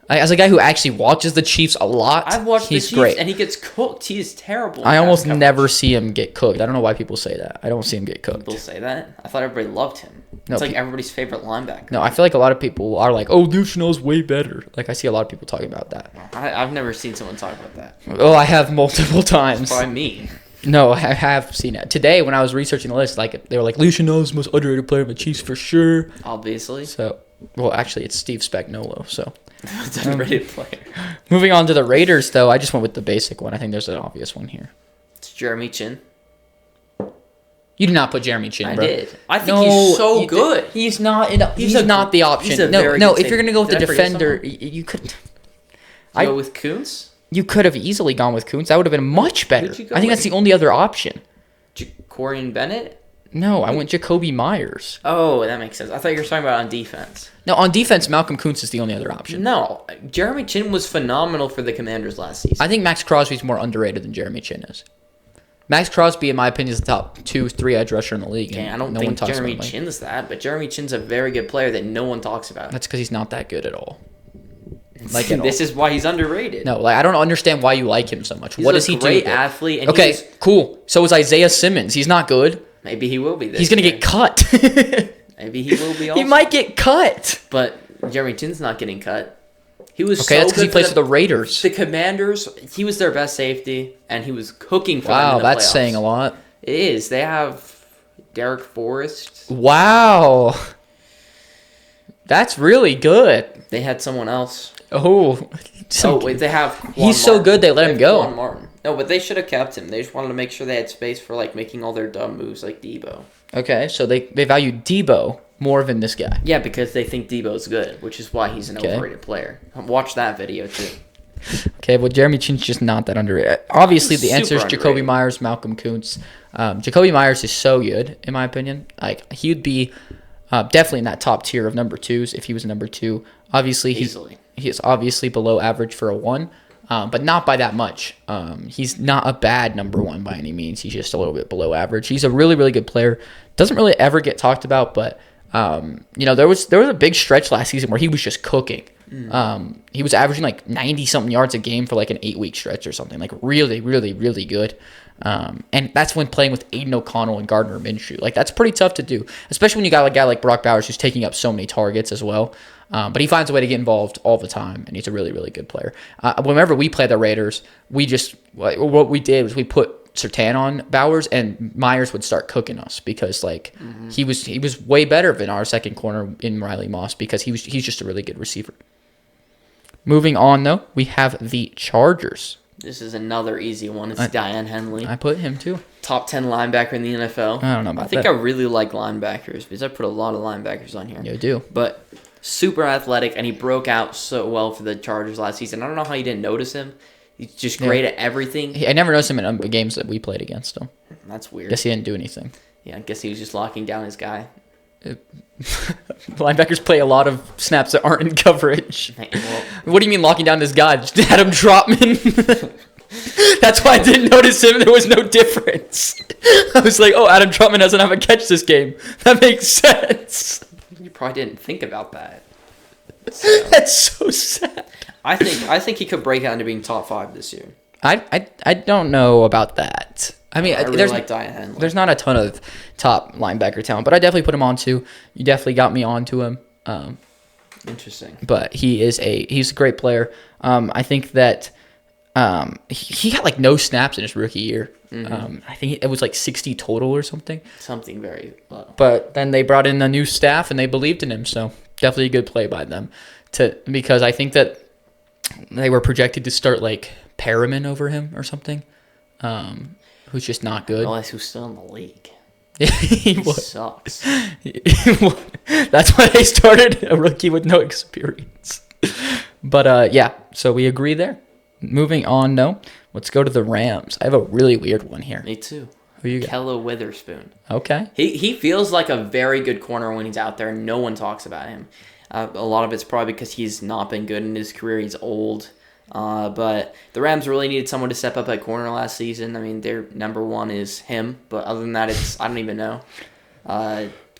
A: As a guy who actually watches the Chiefs a lot,
B: I've watched
A: he's
B: the Chiefs,
A: great.
B: and he gets cooked. He is terrible. in
A: I
B: pass
A: almost
B: coverage.
A: never see him get cooked. I don't know why people say that. I don't see him get cooked.
B: People say that. I thought everybody loved him.
A: No,
B: It's like
A: pe-
B: everybody's favorite linebacker.
A: No, I feel like a lot of people are like, "Oh, Leo Chenal's way better." Like I see a lot of people talking about that.
B: I've never seen someone talk about that.
A: Oh, I have multiple times.
B: Probably me.
A: No, I have seen it today when I was researching the list. Like they were like, "Leo Chenal's the most underrated player in the Chiefs for sure."
B: Obviously,
A: So, well, actually, it's Steve Spagnuolo. So,
B: it's an underrated player.
A: moving on to the Raiders, though, I just went with the basic one. I think there's an obvious one here.
B: It's Jeremy Chin.
A: You did not put Jeremy Chin,
B: I
A: bro.
B: did. I think he's so
A: you-
B: good.
A: He's not. He's
B: a-
A: not the option.
B: he's a
A: No,
B: very
A: no.
B: good
A: If you're gonna go with
B: safety.
A: the
B: Did I forget
A: defender,
B: someone?
A: you could.
B: I go with Kuntz.
A: You could have easily gone with Kuntz. That would have been much better.
B: Who'd you go
A: I think that's
B: with?
A: the only other option.
B: Corian Bennett.
A: No, I went Jacoby Myers.
B: Oh, that makes sense. I thought you were talking about on defense.
A: No, on defense, Malcolm Kuntz is the only other option.
B: No, Jeremy Chin was phenomenal for the Commanders last season.
A: I think Max Crosby's more underrated than Jeremy Chin is. Max Crosby, in my opinion, is the top 2-3 edge rusher in the league.
B: Okay,
A: and
B: I don't
A: no one
B: think
A: talks
B: Jeremy
A: about him.
B: Chin's that, but Jeremy Chin's a very good player that no one talks about.
A: That's because he's not that good at all. Like at all.
B: This is why he's underrated.
A: No, like I don't understand why you like him so much.
B: He's
A: What
B: a
A: does he do?
B: great
A: that-
B: athlete. And
A: Okay,
B: he's,
A: cool. So is Isaiah Simmons. He's not good.
B: maybe he will be this
A: He's gonna
B: year.
A: get cut.
B: Maybe he will be also.
A: He might get cut.
B: But Jeremy Chin's not getting cut. He was
A: Okay,
B: so
A: that's because he
B: good
A: plays for the Raiders.
B: The Commanders, he was their best safety, and he was cooking for them
A: Wow,
B: in the
A: that's
B: playoffs.
A: saying a lot.
B: It is. They have Derek Forrest.
A: Wow. That's really good.
B: They had someone else.
A: Oh.
B: Oh, wait, they have Quan
A: He's so
B: Martin.
A: good they let him
B: have
A: go.
B: Quan Martin. No, but they should have kept him. They just wanted to make sure they had space for like making all their dumb moves like Debo.
A: Okay, so they value Debo more than this guy.
B: Yeah, because they think Debo's good, which is why he's an
A: Okay.
B: overrated player. Watch that video too.
A: Okay, well, Jeremy Chin's just not that underrated. Obviously, the
B: Super
A: answer is Jacoby
B: underrated.
A: Myers, Malcolm Kuntz. Jacoby Myers is so good, in my opinion. Like he would be definitely in that top tier of number twos if he was number two. Obviously,
B: Easily.
A: he is obviously below average for a one, but not by that much. He's not a bad number one by any means. He's just a little bit below average. He's a really, really good player. Doesn't really ever get talked about, but there was a big stretch last season where he was just cooking. He was averaging like 90 something yards a game for like an 8-week stretch or something. Like really, really, really good. And that's when playing with Aiden O'Connell and Gardner Minshew. Like that's pretty tough to do, especially when you got a guy like Brock Bowers who's taking up so many targets as well. But he finds a way to get involved all the time, and he's a really, really good player. Whenever we play the Raiders, what we did was we put Surtain on Bowers, and Myers would start cooking us because like he was way better than our second corner in Riley Moss because he's just a really good receiver. Moving on though, we have the Chargers.
B: This is another easy one. It's Diane Henley.
A: I put him too.
B: Top 10 linebacker in the NFL.
A: I don't know about
B: I think
A: that.
B: I really like linebackers because I put a lot of linebackers on here.
A: You do.
B: But super athletic, and he broke out so well for the Chargers last season. I don't know how you didn't notice him. He's just great at everything.
A: I never noticed him in games that we played against him.
B: That's weird.
A: Guess he didn't do anything.
B: Yeah, I guess he was just locking down his guy.
A: Linebackers play a lot of snaps that aren't in coverage.
B: Well,
A: What do you mean locking down this guy? Adam Trotman. That's why I didn't notice him. There was no difference. I was like, oh, Adam Trotman doesn't have a catch this game. That makes sense.
B: you probably didn't think about that. So,
A: That's so sad.
B: I think he could break out into being top 5 this year.
A: I don't know about that. I mean,
B: I really
A: there's
B: like Diane Henley.
A: there's not a ton of top linebacker talent, but I definitely put him on too. You definitely got me onto him.
B: Interesting.
A: But he's a great player. I think that he got like no snaps in his rookie year. I think it was like 60 total or something.
B: Something very low.
A: But then they brought in a new staff and they believed in him, so definitely a good play by them. Because I think that they were projected to start like Perriman over him or something, who's just not good.
B: Unless who's still in the league.
A: he
B: He
A: was.
B: sucks.
A: That's why they started a rookie with no experience. But yeah, so we agree there. Moving on, let's go to the Rams. I have a really weird one here.
B: Me too.
A: Who you got?
B: Kella Witherspoon.
A: Okay.
B: He feels like a very good corner when he's out there. No one talks about him. A lot of it's probably because he's not been good in his career. He's old. But the Rams really needed someone to step up at corner last season. I mean, their number one is him. But other than that, I don't even know.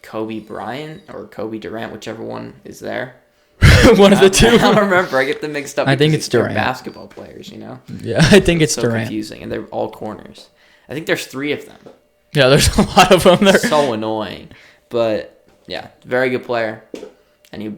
B: Kobe Bryant or Kobe Durant, whichever one is there.
A: One of the two.
B: I don't remember. I get them mixed up.
A: I think
B: because
A: it's
B: they're
A: Durant.
B: basketball players, you know?
A: Yeah, I think it's
B: so
A: Durant.
B: confusing. And they're all corners. I think there's 3 of them.
A: Yeah, there's a lot of them there.
B: So annoying. But, yeah, very good player. And he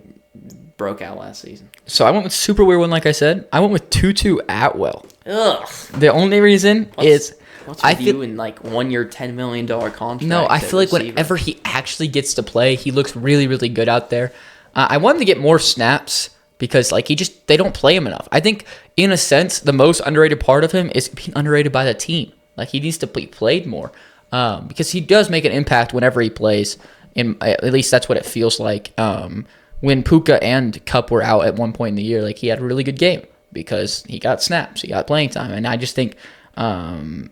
B: broke out last season.
A: So I went with super weird one, like I said. I went with Tutu Atwell.
B: Ugh.
A: The only reason is
B: What's
A: I
B: with
A: feel
B: you in like 1 year, $10 million contract?
A: no. I
B: at
A: feel like
B: receiver?
A: whenever he actually gets to play, he looks really, really good out there. I want him to get more snaps because like they don't play him enough. I think in a sense the most underrated part of him is being underrated by the team. Like he needs to be played more because he does make an impact whenever he plays. At least that's what it feels like. When Puka and Cup were out at one point in the year, like he had a really good game because he got snaps, he got playing time, and I just think, I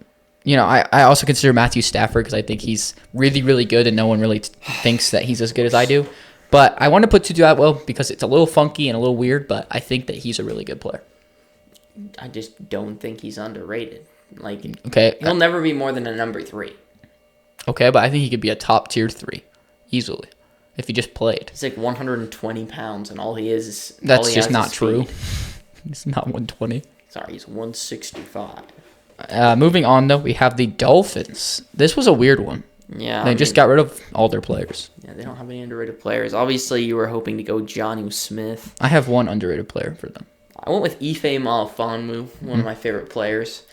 A: also consider Matthew Stafford because I think he's really, really good, and no one really thinks that he's as good as I do. But I want to put Tutu Atwell because it's a little funky and a little weird, but I think that he's a really good player.
B: I just don't think he's underrated. Like,
A: Okay,
B: he'll never be more than a number 3.
A: okay, but I think he could be a top tier 3 easily if he just played.
B: He's like 120 pounds, and all he is all
A: That's
B: he
A: just
B: has
A: not
B: is
A: true.
B: speed.
A: It's not 120.
B: Sorry, he's 165.
A: Moving on, though, we have the Dolphins. This was a weird one.
B: Yeah,
A: They just got rid of all their players.
B: Yeah, they don't have any underrated players. Obviously, you were hoping to go Jonnu Smith.
A: I have one underrated player for them.
B: I went with Ife Malifonwu, one of my favorite players.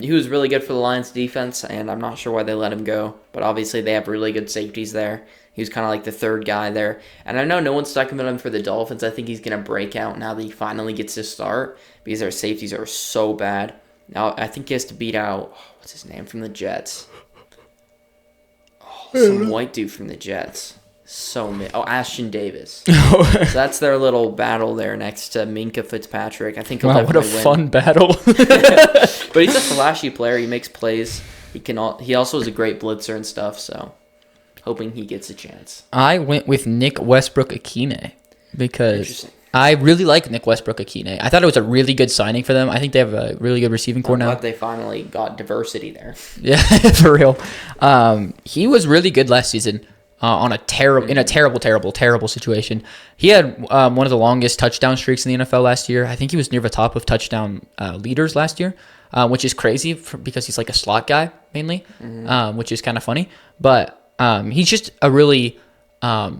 B: He was really good for the Lions defense, and I'm not sure why they let him go. But obviously, they have really good safeties there. He was kind of like the third guy there. And I know no one's talking about him for the Dolphins. I think he's going to break out now that he finally gets to start because their safeties are so bad. Now, I think he has to beat out, what's his name, from the Jets? Some white dude from the Jets. Ashton Davis. So that's their little battle there next to Minka Fitzpatrick. I think he'll
A: Wow, what a
B: definitely win.
A: fun battle.
B: But he's a flashy player. He makes plays. He also is a great blitzer and stuff. So hoping he gets a chance.
A: I went with Nick Westbrook-Akine because
B: Interesting.
A: I really like Nick Westbrook-Akine. I thought it was a really good signing for them. I think they have a really good receiving core
B: I'm
A: now.
B: glad they finally got diversity there.
A: Yeah, for real. He was really good last season in a terrible situation. He had one of the longest touchdown streaks in the NFL last year. I think he was near the top of touchdown leaders last year, which is crazy because he's like a slot guy mainly, which is kind of funny. But he's just a really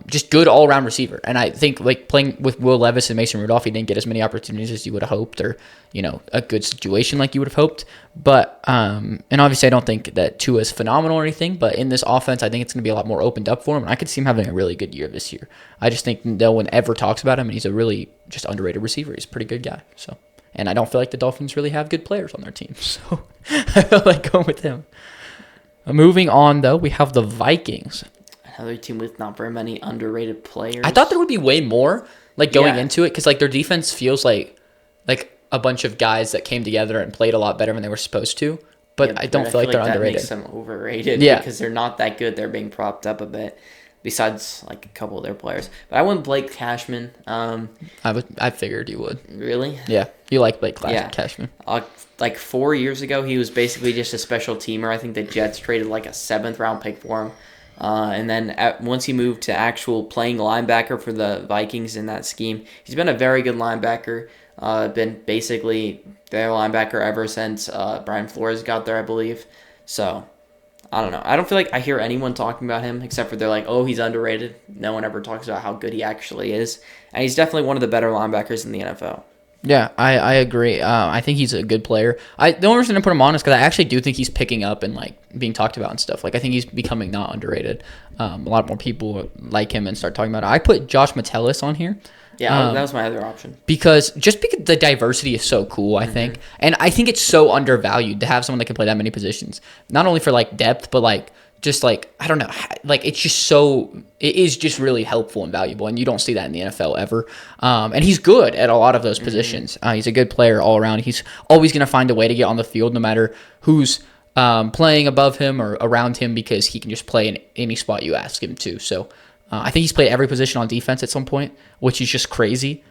A: just good all-around receiver. And I think like playing with Will Levis and Mason Rudolph, he didn't get as many opportunities as you would have hoped or, a good situation like you would have hoped. But, and obviously I don't think that Tua is phenomenal or anything, but in this offense, I think it's going to be a lot more opened up for him. And I could see him having a really good year this year. I just think no one ever talks about him, and he's a really just underrated receiver. He's a pretty good guy. So, and I don't feel like the Dolphins really have good players on their team. So I feel like going with him. Moving on, though, we have the Vikings.
B: Another team with not very many underrated players.
A: I thought there would be way more like going
B: Yeah.
A: into it because like their defense feels like a bunch of guys that came together and played a lot better than they were supposed to. But
B: Yeah,
A: I don't feel like they're
B: that
A: underrated.
B: makes them overrated
A: Yeah.
B: because they're not that good. They're being propped up a bit. besides like a couple of their players. But I went Blake Cashman.
A: I figured you would.
B: Really?
A: Yeah, you like Blake
B: Yeah.
A: Cashman.
B: Like 4 years ago, he was basically just a special teamer. I think the Jets traded like a 7th-round pick for him. And then once he moved to actual playing linebacker for the Vikings in that scheme, he's been a very good linebacker. Been basically their linebacker ever since Brian Flores got there, I believe. So, I don't know. I don't feel like I hear anyone talking about him except for they're like, oh, he's underrated. No one ever talks about how good he actually is. And he's definitely one of the better linebackers in the NFL.
A: Yeah, I agree. I think he's a good player. The only reason I put him on is because I actually do think he's picking up and like being talked about and stuff. Like I think he's becoming not underrated. A lot more people like him and start talking about it. I put Josh Metellus on here.
B: Yeah, that was my other option.
A: Because the diversity is so cool, I think. And I think it's so undervalued to have someone that can play that many positions. Not only for like depth, but like just like, I don't know, like it is just really helpful and valuable. And you don't see that in the NFL ever. And he's good at a lot of those positions. He's a good player all around. He's always going to find a way to get on the field no matter who's playing above him or around him because he can just play in any spot you ask him to. So I think he's played every position on defense at some point, which is just crazy.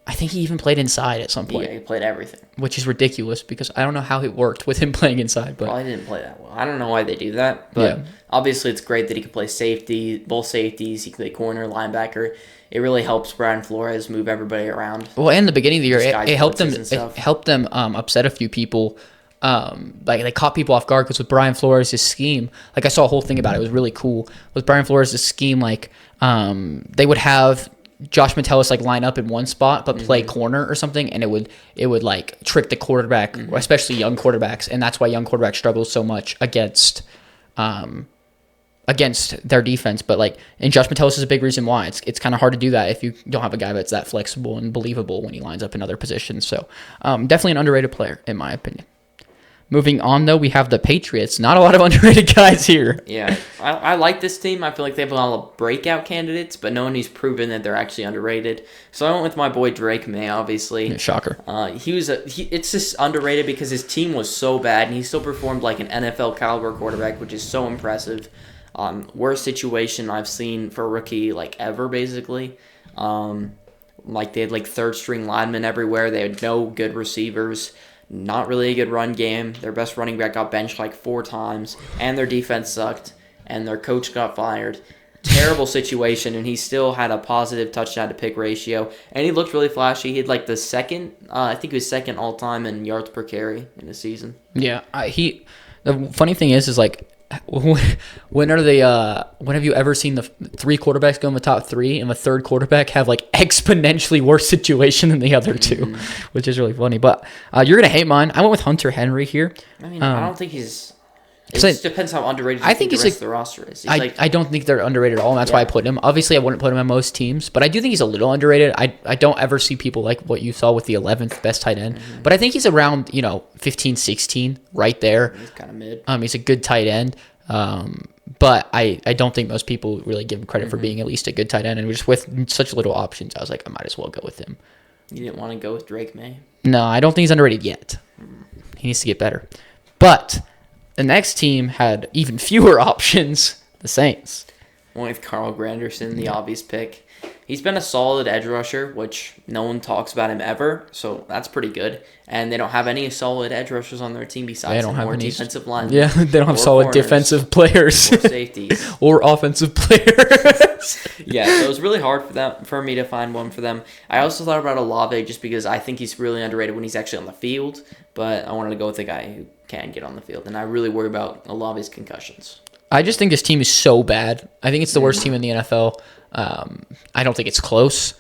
A: I think he even played inside at some point.
B: Yeah, he played everything.
A: Which is ridiculous because I don't know how it worked with him playing inside. But
B: Probably didn't play that well. I don't know why they do that, but obviously it's great that he can play safety, both safeties. He can play corner, linebacker. It really helps Brian Flores move everybody around.
A: Well, in the beginning of the year,
B: Disguise
A: it helped them.
B: blitzes and stuff.
A: It helped them upset a few people. Like they caught people off guard because with Brian Flores' scheme, like I saw a whole thing about it. It was really cool. With Brian Flores' scheme, like they would have Josh Metellus like line up in one spot but play corner or something, and it would like trick the quarterback, especially young quarterbacks, and that's why young quarterbacks struggle so much against their defense. But like, and Josh Metellus is a big reason why it's kind of hard to do that if you don't have a guy that's that flexible and believable when he lines up in other positions. So definitely an underrated player in my opinion. Moving on, though, we have the Patriots. Not a lot of underrated guys here.
B: Yeah, I like this team. I feel like they have a lot of breakout candidates, but no one who's proven that they're actually underrated. So I went with my boy Drake May, obviously.
A: Yeah, shocker.
B: It's just underrated because his team was so bad, and he still performed like an NFL caliber quarterback, which is so impressive. Worst situation I've seen for a rookie like ever, basically. Like they had like third string linemen everywhere. They had no good receivers. Not really a good run game. Their best running back got benched like 4 times, and their defense sucked, and their coach got fired. Terrible situation, and he still had a positive touchdown to pick ratio, and he looked really flashy. He had like the second, I think he was second all time in yards per carry in a season.
A: Yeah, the funny thing is like, when have you ever seen the 3 quarterbacks go in the top 3 and the third quarterback have like exponentially worse situation than the other 2, which is really funny. But you're gonna hate mine. I went with Hunter Henry here.
B: I mean, I don't think he's. It just depends how underrated
A: I think
B: the
A: he's
B: rest
A: like,
B: of the roster is.
A: I don't think they're underrated at all, and that's why I put him. Obviously, I wouldn't put him on most teams, but I do think he's a little underrated. I don't ever see people like what you saw with the 11th best tight end, but I think he's around 15, 16, right there.
B: He's kind of mid.
A: He's a good tight end, but I don't think most people really give him credit for being at least a good tight end, and just with such little options, I was like, I might as well go with him.
B: You didn't want to go with Drake May?
A: No, I don't think he's underrated yet. He needs to get better. But the next team had even fewer options, the Saints.
B: Went with Carl Granderson, the obvious pick. He's been a solid edge rusher, which no one talks about him ever, so that's pretty good. And they don't have any solid edge rushers on their team besides more defensive linemen.
A: Yeah, they don't have solid defensive players.
B: Or safeties.
A: Or offensive players.
B: Yeah, so it was really hard for me to find one for them. I also thought about Olave just because I think he's really underrated when he's actually on the field, but I wanted to go with a guy who can get on the field, and I really worry about Olave's concussions.
A: I just think this team is so bad. I think it's the worst team in the NFL. I don't think it's close.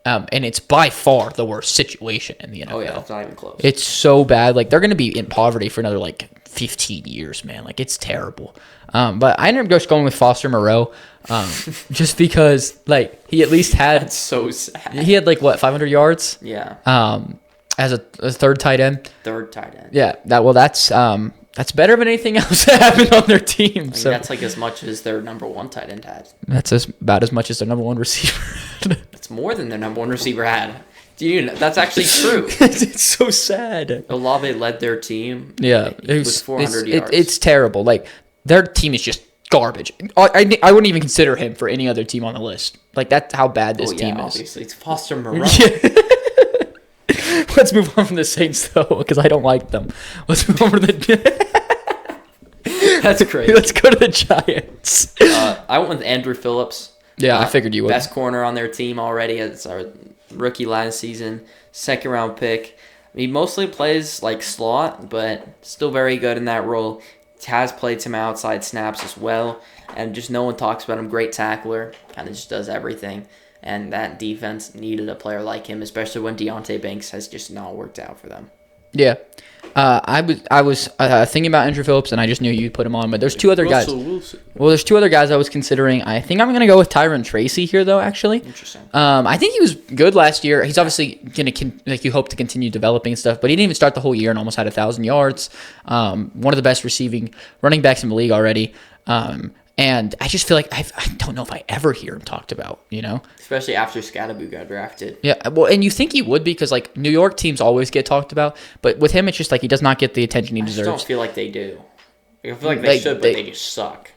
A: And it's by far the worst situation in the NFL.
B: Oh, yeah, it's not even close.
A: It's so bad. Like, they're going to be in poverty for another, 15 years, man. Like, it's terrible. But I ended up just going with Foster Moreau just because, he at least had...
B: That's so sad.
A: He had, 500 yards?
B: Yeah.
A: As a third tight end.
B: Third tight end.
A: Yeah. That's better than anything else that happened on their team. So
B: that's as much as their number 1 tight end had.
A: That's about as much as their number 1 receiver had.
B: It's more than their number 1 receiver had. That's actually true.
A: It's so sad.
B: Olave led their team.
A: Yeah.
B: With 400 yards.
A: It's terrible. Their team is just garbage. I wouldn't even consider him for any other team on the list. Like, that's how bad this team is.
B: Obviously, it's Foster Moreau.
A: Let's move on from the Saints, though, because I don't like them. Let's move on to the...
B: That's crazy.
A: Let's go to the Giants.
B: I went with Andrew Phillips.
A: Yeah, I figured you would.
B: Best corner on their team already. It's our rookie last season, second-round pick. He mostly plays like slot, but still very good in that role. Has played some outside snaps as well, and just no one talks about him. Great tackler, kind of just does everything. And that defense needed a player like him, especially when Deontay Banks has just not worked out for them.
A: Yeah. I was thinking about Andrew Phillips, and I just knew you'd put him on. But there's two other guys.
B: Wilson.
A: Well, there's two other guys I was considering. I think I'm going to go with Tyron Tracy here, though, actually.
B: Interesting.
A: I think he was good last year. He's obviously going to, you hope to continue developing and stuff, but he didn't even start the whole year and almost had 1,000 yards. One of the best receiving running backs in the league already. And I just feel like I don't know if I ever hear him talked about,
B: Especially after Scadaboo got drafted.
A: Yeah, well, and you think he would because, like, New York teams always get talked about, but with him, it's just like he does not get the attention he
B: I just
A: deserves.
B: don't feel like they do. I feel like they should, but they just suck.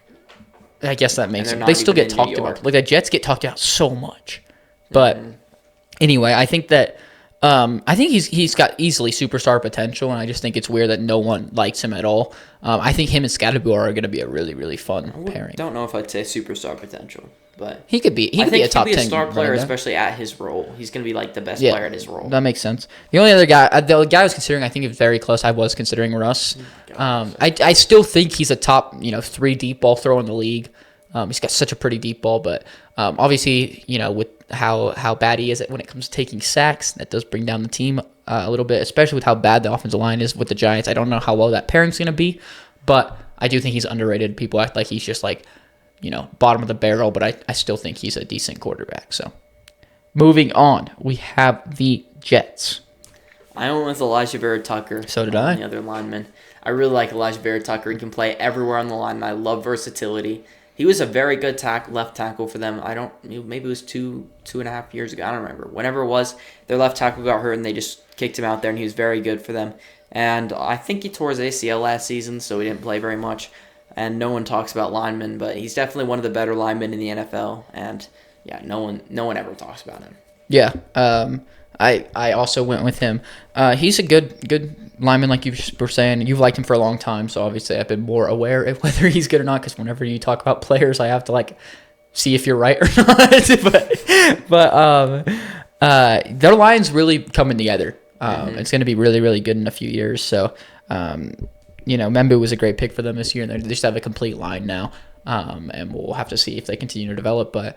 A: I guess that makes
B: And
A: sense.
B: they're
A: They
B: not
A: still
B: even
A: get
B: in
A: talked
B: New York.
A: about. Like, the Jets get talked about so much. But anyway, I think that I think he's got easily superstar potential, and I just think it's weird that no one likes him at all. I think him and Scadaboo are going to be a really, really fun pairing.
B: Don't know if I'd say superstar potential, but
A: He could be. He
B: I
A: could
B: think
A: be a top
B: he'd be
A: 10
B: a star player,
A: running back.
B: especially at his role. He's going to be like the best
A: Yeah,
B: player at his role.
A: that makes sense. The only other guy, the guy I was considering, I think is very close. I was considering Russ. I still think he's a top 3 deep ball thrower in the league. He's got such a pretty deep ball, but obviously with how bad he is when it comes to taking sacks, that does bring down the team a little bit, especially with how bad the offensive line is with the Giants. I don't know how well that pairing's going to be, but I do think he's underrated. People act like he's just like bottom of the barrel, but I still think he's a decent quarterback. So moving on, we have the Jets.
B: I went with Elijah Vera Tucker.
A: So did I.
B: The other lineman. I really like Elijah Vera Tucker. He can play everywhere on the line, and I love versatility. He was a very good left tackle for them. Maybe it was 2.5 years ago. I don't remember. Whenever it was, their left tackle got hurt, and they just kicked him out there, and he was very good for them. And I think he tore his ACL last season, so he didn't play very much. And no one talks about linemen, but he's definitely one of the better linemen in the NFL. And yeah, no one ever talks about him.
A: Yeah, I also went with him. He's a good lineman, like you were saying. You've liked him for a long time, so obviously I've been more aware of whether he's good or not. Because whenever you talk about players, I have to see if you're right or not. but their line's really coming together. It's going to be really, really good in a few years. So, Membu was a great pick for them this year, and they just have a complete line now. And we'll have to see if they continue to develop. But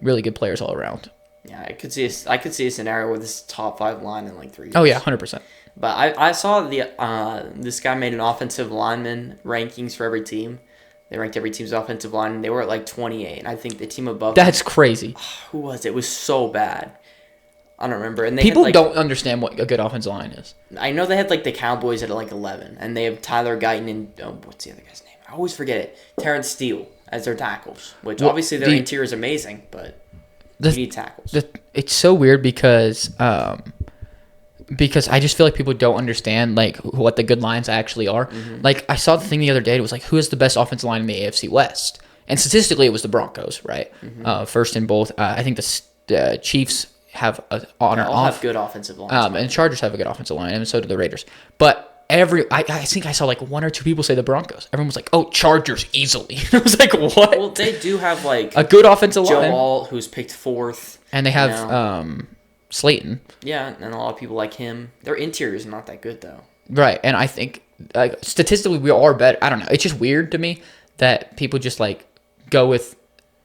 A: really good players all around.
B: Yeah, I could see a scenario where this top 5 line in 3 years.
A: Oh yeah, 100%.
B: But I saw this guy made an offensive lineman rankings for every team. They ranked every team's offensive line, and they were at 28. And I think the team above
A: That's crazy.
B: who was it? It was so bad. I don't remember. And they
A: People
B: had,
A: don't understand what a good offensive line is.
B: I know they had the Cowboys at 11, and they have Tyler Guyton and what's the other guy's name? I always forget it. Terrence Steele as their tackles, which obviously their interior is amazing, but you need tackles.
A: It's so weird because I just feel like people don't understand what the good lines actually are. I saw the thing the other day. It was who is the best offensive line in the AFC West? And statistically, it was the Broncos, right? First in both. I think the Chiefs have an
B: have good offensive lines.
A: and Chargers have a good offensive line, and so do the Raiders. But I think I saw 1 or 2 people say the Broncos. Everyone was like, "Oh, Chargers easily." I was like, "What?"
B: Well, they do have
A: a good offensive
B: Joe
A: line.
B: Alt, who's picked 4th,
A: And they have Slayton.
B: Yeah, and a lot of people like him. Their interior is not that good though.
A: Right, and I think statistically we are better. I don't know. It's just weird to me that people just go with.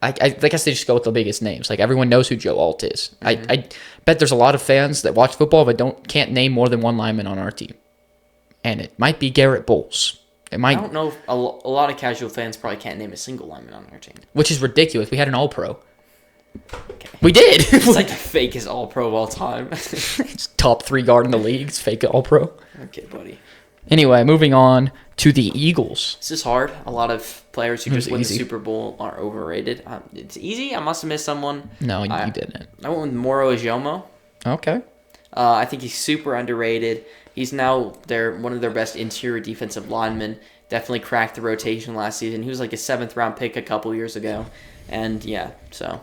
A: I guess they just go with the biggest names. Everyone knows who Joe Alt is. I bet there's a lot of fans that watch football but can't name more than one lineman on our team, and it might be Garrett Bowles.
B: I don't know if a lot of casual fans probably can't name a single lineman on their team.
A: Which is ridiculous. We had an All-Pro. Okay. We did.
B: It's the fakest All-Pro of all time.
A: It's top 3 guard in the league. It's fake All-Pro.
B: Okay, buddy.
A: Anyway, moving on to the Eagles.
B: This is hard. A lot of players who just win
A: easy.
B: the Super Bowl are overrated. It's easy. I must have missed someone.
A: No, you didn't.
B: I went with Moro Ajomo.
A: Okay.
B: I think he's super underrated. He's now one of their best interior defensive linemen. definitely cracked the rotation last season. He was like a 7th-round pick a couple years ago. And, yeah, so.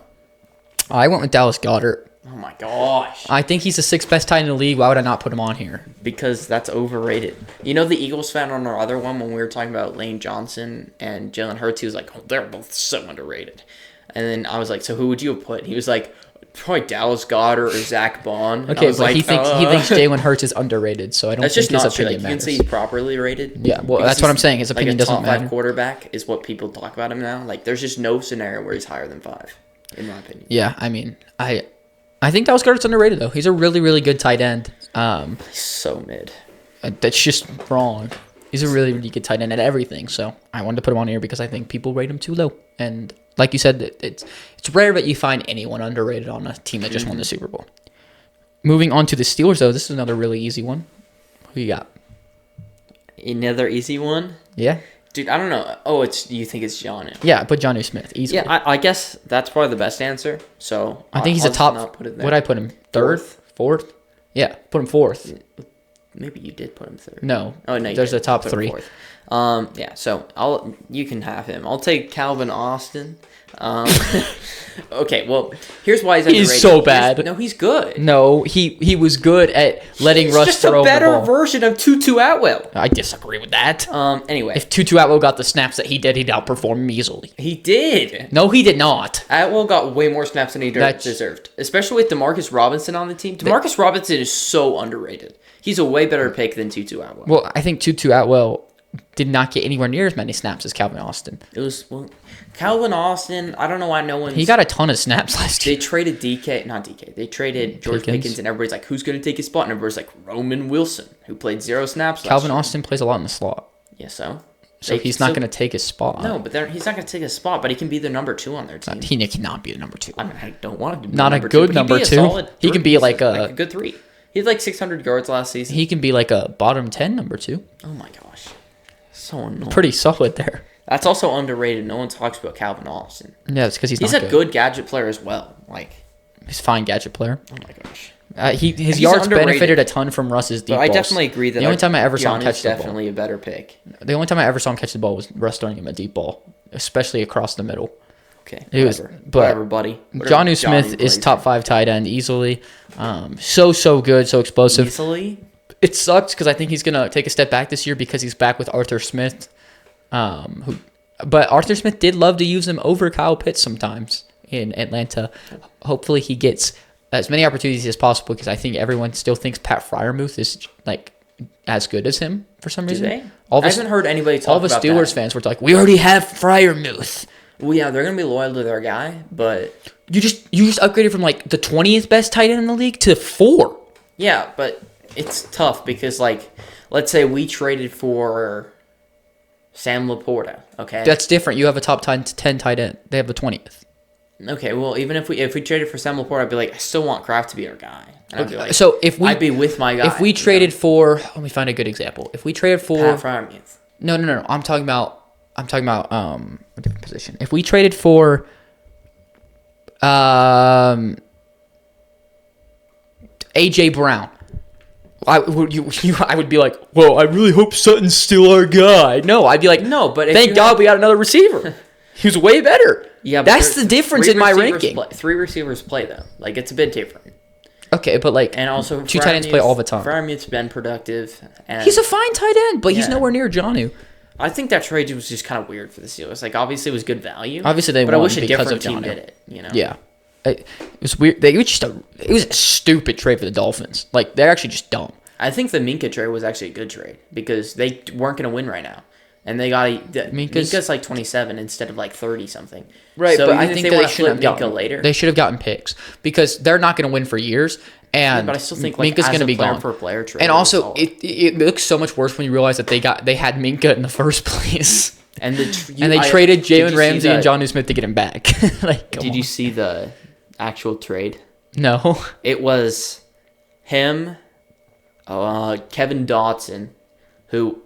A: I went with Dallas Goedert.
B: Oh, my gosh.
A: I think he's the 6th best tight end in the league. Why would I not put him on here?
B: Because that's overrated. You know, the Eagles fan on our other one, when we were talking about Lane Johnson and Jalen Hurts, he was like, oh, they're both so underrated. And then I was like, so who would you have put? He was like, probably Dallas Goedert or Zach Bond. And I
A: Okay,
B: was
A: but
B: like,
A: he thinks Jalen Hurts is underrated, so I don't
B: that's
A: think
B: just
A: his
B: not true.
A: opinion
B: Like, you can say
A: matters.
B: he's properly rated.
A: Yeah, well,
B: because
A: that's what I'm
B: he's
A: saying. His opinion
B: like a
A: doesn't
B: top
A: matter.
B: 5 quarterback is what people talk about him now. Like, there's just no scenario where he's higher than 5, in my opinion.
A: Yeah, I mean, I think Dallas Goedert's underrated though. He's a really, really good tight end.
B: He's so mid.
A: That's just wrong. He's a really, really good tight end at everything. So I wanted to put him on here because I think people rate him too low. And like you said, it's rare that you find anyone underrated on a team that just won the Super Bowl. Moving on to the Steelers, though, this is another really easy one. Who you got?
B: Another easy one?
A: Yeah?
B: Dude, I don't know. Oh, you think it's John?
A: Yeah, I put Jonnu Smith easily.
B: Yeah, I guess that's probably the best answer. So
A: I think he's
B: I'll
A: a
B: just
A: top.
B: not put it there.
A: What I put him? Third? Fourth? Yeah, put him fourth.
B: Maybe you did put him 3rd.
A: No.
B: Oh no, you
A: There's
B: did.
A: a top
B: Put him
A: 3.
B: 4th. Yeah. So you can have him. I'll take Calvin Austin. Okay. Well, here's why he's underrated.
A: He's so bad.
B: No, he's good.
A: No, he was good at letting
B: He's
A: Russ
B: just a
A: throw the
B: better
A: ball.
B: version of Tutu Atwell.
A: I disagree with that.
B: Anyway,
A: If Tutu Atwell got the snaps that he did, he'd outperform him easily.
B: he did.
A: No, he did not.
B: Atwell got way more snaps than he
A: That's-
B: deserved, especially with Demarcus Robinson on the team. Demarcus Robinson is so underrated. He's a way better pick than Tutu Atwell.
A: Well, I think Tutu Atwell did not get anywhere near as many snaps as Calvin Austin.
B: It was Calvin Austin. I don't know why no one.
A: He got a ton of snaps last
B: They
A: year.
B: traded not DK. They traded George Pickens, and everybody's like, "Who's going to take his spot?" And everybody's like, "Roman Wilson, who played 0 snaps."
A: Calvin
B: last year.
A: Austin plays a lot in the slot,
B: Yeah, so
A: so he's not going to take his spot.
B: No, but he's not going to take his spot. But he can be the number 2 on their team.
A: He cannot be the number 2.
B: I mean, I don't want him to be
A: Not a
B: number
A: good
B: 2, but
A: number
B: he'd be a
A: 2.
B: solid
A: He can
B: 3.
A: be like a
B: good 3. He had like 600 yards last season.
A: He can be like a bottom 10 number 2.
B: Oh my gosh, so annoying.
A: Pretty solid there.
B: That's also underrated. No one talks about Calvin Austin.
A: Yeah, it's because he's
B: He's
A: not
B: a good gadget player as well. Like,
A: He's a fine gadget player.
B: oh my gosh.
A: His
B: He's
A: yards
B: underrated.
A: benefited a ton from Russ's deep
B: But I
A: balls.
B: definitely agree that
A: the only time I ever saw him
B: Giannis
A: catch the ball.
B: definitely a better pick.
A: The only time I ever saw him catch the ball was Russ throwing him a deep ball, especially across the middle.
B: Okay,
A: It was-
B: whatever.
A: but
B: Whatever, buddy. Whatever
A: Jonnu
B: Johnny
A: Smith is
B: plays.
A: top 5 tight end easily. So good, so explosive.
B: Easily?
A: It sucks because I think he's gonna take a step back this year because he's back with Arthur Smith. But Arthur Smith did love to use him over Kyle Pitts sometimes in Atlanta. Hopefully he gets as many opportunities as possible because I think everyone still thinks Pat Freiermuth is like as good as him for some
B: Do
A: reason.
B: they?
A: All
B: I
A: the,
B: haven't heard anybody talk
A: all the
B: about
A: Steelers
B: that.
A: fans were like, "We already have Freiermuth."
B: Well, yeah, they're gonna be loyal to their guy, but
A: You just upgraded from like the 20th best tight end in the league to 4.
B: yeah, but it's tough because like, let's say we traded for Sam Laporta. Okay,
A: That's different. You have a top 10 tight end. They have the 20th.
B: okay. Well, even if we traded for Sam Laporta, I'd be like, I still want Kraft to be our guy. And I'd be like,
A: So if we
B: I'd be with my guy.
A: if we traded for, let me find a good example. If we traded for
B: Pat Freiermuth.
A: no, I'm talking about a different position. If we traded for AJ Brown, I would be like, well, I really hope Sutton's still our guy. No, I'd be like,
B: No, but if
A: thank
B: you
A: God
B: have-
A: we got another receiver. He was way better.
B: Yeah, but
A: that's
B: there's
A: the difference
B: 3
A: in my
B: receivers
A: ranking.
B: 3 receivers play though. Like it's a bit different.
A: Okay, but like,
B: And also,
A: two tight ends play all the time.
B: Freiermuth's been productive, and
A: He's a fine tight end, but he's
B: Yeah.
A: nowhere near Jonnu.
B: I think that trade was just kind of weird for the Steelers. Like, obviously, it was good value.
A: Obviously, they
B: but I
A: won
B: wish a
A: because
B: different
A: of
B: team
A: Jonnu.
B: did it. You know?
A: Yeah. It was weird. It was a stupid trade for the Dolphins. Like, they're actually just dumb.
B: I think the Minka trade was actually a good trade because they weren't going to win right now, and they got Minka's like 27 instead of like 30 something.
A: Right,
B: So
A: but
B: even
A: I
B: if
A: think
B: they
A: they
B: want to
A: should
B: flip
A: have
B: Minka
A: gotten
B: later.
A: They should have gotten picks because they're not going to win for years, and
B: but I still think like
A: Minka's
B: as
A: going to
B: a
A: be
B: player
A: gone.
B: for a player trade.
A: And
B: it was
A: also,
B: solid.
A: it looks so much worse when you realize that they had Minka in the first place,
B: and
A: and they traded Jalen Ramsey and Jonnu Smith to get him back. Like, come
B: Did you
A: on.
B: see the actual trade?
A: No.
B: It was him, Kevin Dotson, who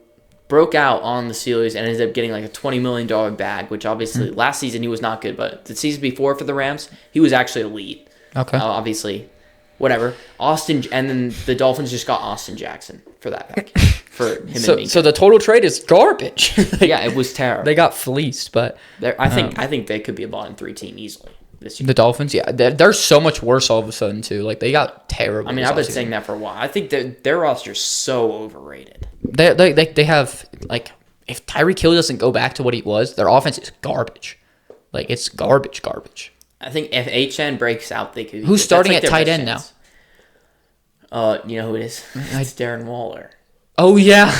B: broke out on the Steelers and ended up getting like a $20 million bag, which obviously last season he was not good, but the season before for the Rams, he was actually elite.
A: Okay.
B: Obviously, whatever. And then the Dolphins just got Austin Jackson. for that package for him and
A: So
B: Minka.
A: the total trade is garbage.
B: Yeah, it was terrible.
A: They got fleeced, but
B: I think they could be a bottom 3 team easily this year.
A: the Dolphins, yeah, they're so much worse all of a sudden too. Like they got terrible.
B: I mean,
A: this
B: I've been
A: offseason.
B: saying that for a while. I think that their roster's so overrated.
A: They have like if Tyreek Hill doesn't go back to what he was, their offense is garbage. Like it's garbage.
B: I think if HN breaks out, they could.
A: Who's
B: that's
A: starting
B: like
A: at
B: their
A: tight
B: best
A: end
B: chance. You know who it is? It's Darren Waller.
A: Oh yeah.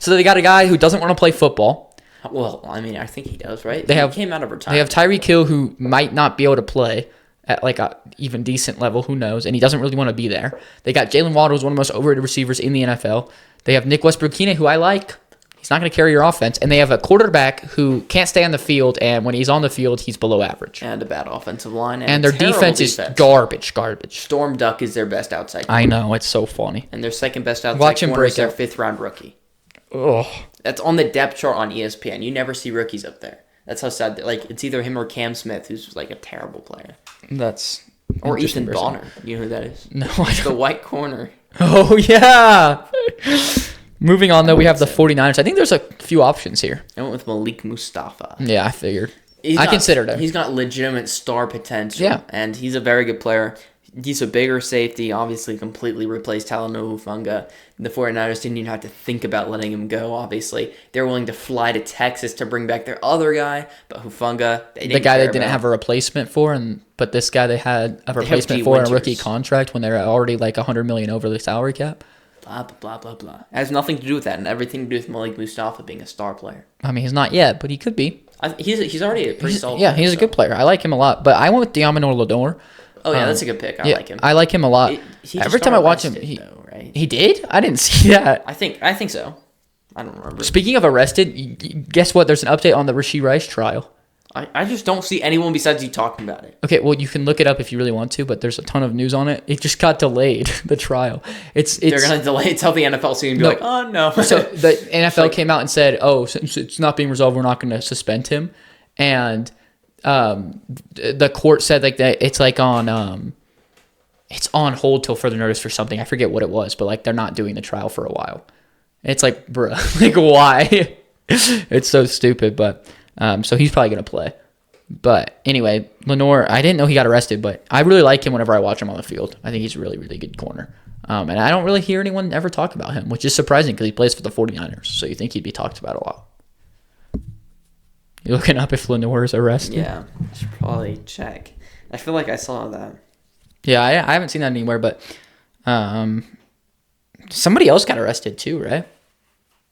A: So they got a guy who doesn't want to play football.
B: Well, I mean, I think he does, right?
A: They
B: He
A: have
B: came out of retirement.
A: They have Tyreek Hill who might not be able to play at like a even decent level. Who knows? And he doesn't really want to be there. They got Jalen Waddle, who's one of the most overrated receivers in the NFL. They have Nick Westbrook-Keenan, who I like. He's not going to carry your offense. And they have a quarterback who can't stay on the field, and when he's on the field, he's below average.
B: and a bad offensive line,
A: And
B: a
A: their
B: terrible
A: defense is garbage.
B: Storm Duck is their best outside.
A: I know, it's so funny.
B: And their second best outside
A: Watch him
B: corner is
A: break
B: their
A: out.
B: 5th round rookie.
A: Ugh.
B: That's on the depth chart on ESPN. You never see rookies up there. That's how sad. Like it's either him or Cam Smith, who's like a terrible player,
A: That's
B: or
A: interesting
B: Ethan
A: person.
B: Bonner. You know who that is?
A: No, I
B: The
A: don't.
B: white corner.
A: Oh, yeah. Moving on, though, we have the 49ers. I think there's a few options here.
B: I went with Malik Mustafa.
A: Yeah, I figured.
B: He's
A: I
B: got-
A: considered him.
B: He's got legitimate star potential.
A: Yeah.
B: And he's a very good player. He's a bigger safety, obviously completely replaced Talanoa Hufanga. The 49ers didn't even have to think about letting him go, obviously. They're willing to fly to Texas to bring back their other guy, but Hufanga, they didn't
A: The guy
B: care
A: they didn't
B: about.
A: have a replacement for, but this guy they had a replacement
B: G.
A: for in a
B: Winters.
A: rookie contract when they're already like $100 million over the salary cap.
B: Blah, blah, blah, blah. It has nothing to do with that, and everything to do with Malik Mustafa being a star player.
A: I mean, he's not yet, but he could be.
B: He's already a pretty solid
A: Yeah,
B: player,
A: he's a
B: so-
A: good player. I like him a lot. But I went with Diamonor Lenore.
B: Oh, yeah, that's a good pick. I
A: Yeah,
B: like him.
A: I like him a lot.
B: He just
A: Every time
B: got
A: I watch him,
B: arrested, though, right?
A: he did? I didn't see that.
B: I think so. I don't remember.
A: Speaking of arrested, guess what? There's an update on the Rashee Rice trial.
B: I just don't see anyone besides you talking about it.
A: Okay, well, you can look it up if you really want to, but there's a ton of news on it. It just got delayed, the trial. It's
B: They're going to delay it till the NFL soon and be
A: No.
B: like, oh, no.
A: So the NFL came out and said, "Oh, since it's not being resolved, we're not going to suspend him." And the court said like that it's like on it's on hold till further notice for something. I forget what it was, but like they're not doing the trial for a while. It's like, bruh, like why? It's so stupid, but so he's probably going to play. But anyway, Lenore, I didn't know he got arrested, but I really like him whenever I watch him on the field. I think he's a really, really good corner. And I don't really hear anyone ever talk about him, which is surprising because he plays for the 49ers. So you think he'd be talked about a lot. You looking up if Lenore is arrested?
B: Yeah, I should probably check. I feel like I saw that.
A: Yeah, I haven't seen that anywhere, but somebody else got arrested too, right?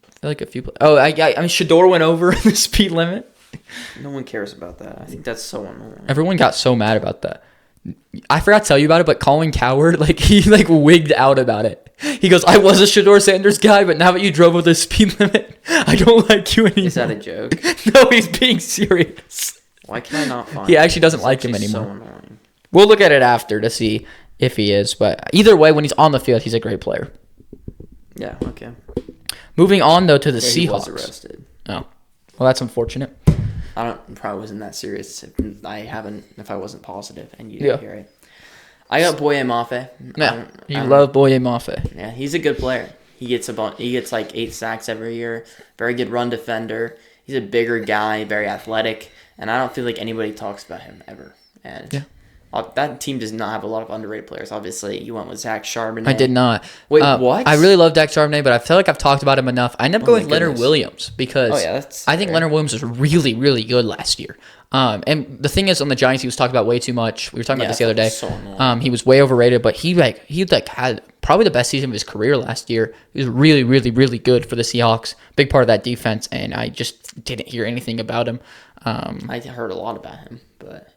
A: I feel like a few. I mean, Shador went over the speed limit.
B: No one cares about that. I think that's so annoying.
A: Everyone got so mad about that. I forgot to tell you about it, but Colin Coward, like he like wigged out about it. He goes, "I was a Shador Sanders guy, but now that you drove with the speed limit, I don't like you anymore."
B: Is that a joke?
A: No, he's being serious.
B: Why can I not find
A: He
B: it?
A: actually doesn't
B: It's
A: like him
B: actually
A: anymore.
B: So annoying.
A: We'll look at it after to see if he is, but either way, when he's on the field, he's a great player.
B: Yeah, okay.
A: Moving on though to the
B: Yeah, he was
A: Seahawks.
B: arrested.
A: Oh, well, that's unfortunate.
B: I don't probably wasn't that serious if I wasn't positive and you
A: Yeah.
B: didn't hear it. I got Boye Mafe.
A: Yeah, you love Boye Mafe.
B: Yeah, he's a good player. He gets like 8 sacks every year. Very good run defender. He's a bigger guy, very athletic, and I don't feel like anybody talks about him ever. And
A: Yeah.
B: that team does not have a lot of underrated players. Obviously, you went with Zach Charbonnet.
A: I did not.
B: Wait, what?
A: I really love Dak Charbonnet, but I feel like I've talked about him enough. I ended up going
B: my
A: with Leonard
B: goodness.
A: Williams because
B: Oh, yeah, that's
A: I think
B: fair.
A: Leonard Williams was really, really good last year. And the thing is, on the Giants, he was talked about way too much. We were talking about
B: Yeah,
A: this the other day.
B: so annoying.
A: He was way overrated, but he had probably the best season of his career last year. He was really, really, really good for the Seahawks. Big part of that defense, and I just didn't hear anything about him
B: I heard a lot about him, but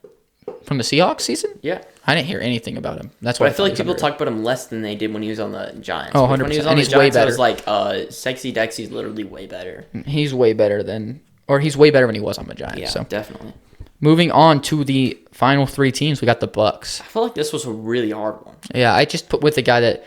A: from the Seahawks season.
B: yeah.
A: I didn't hear anything about him. That's
B: But
A: why
B: I feel like
A: he's
B: people
A: underrated.
B: talk about him less than they did when he was on the Giants.
A: Oh,
B: Like, when he
A: 100%.
B: was on
A: And
B: the
A: he's way
B: Giants, I was
A: better.
B: like, Sexy Dexy's literally way better.
A: He's way better he's way better when he was on the Giants.
B: Yeah,
A: So
B: definitely.
A: moving on to the final 3 teams, we got the Bucks.
B: I feel like this was a really hard one.
A: Yeah, I just put with the guy that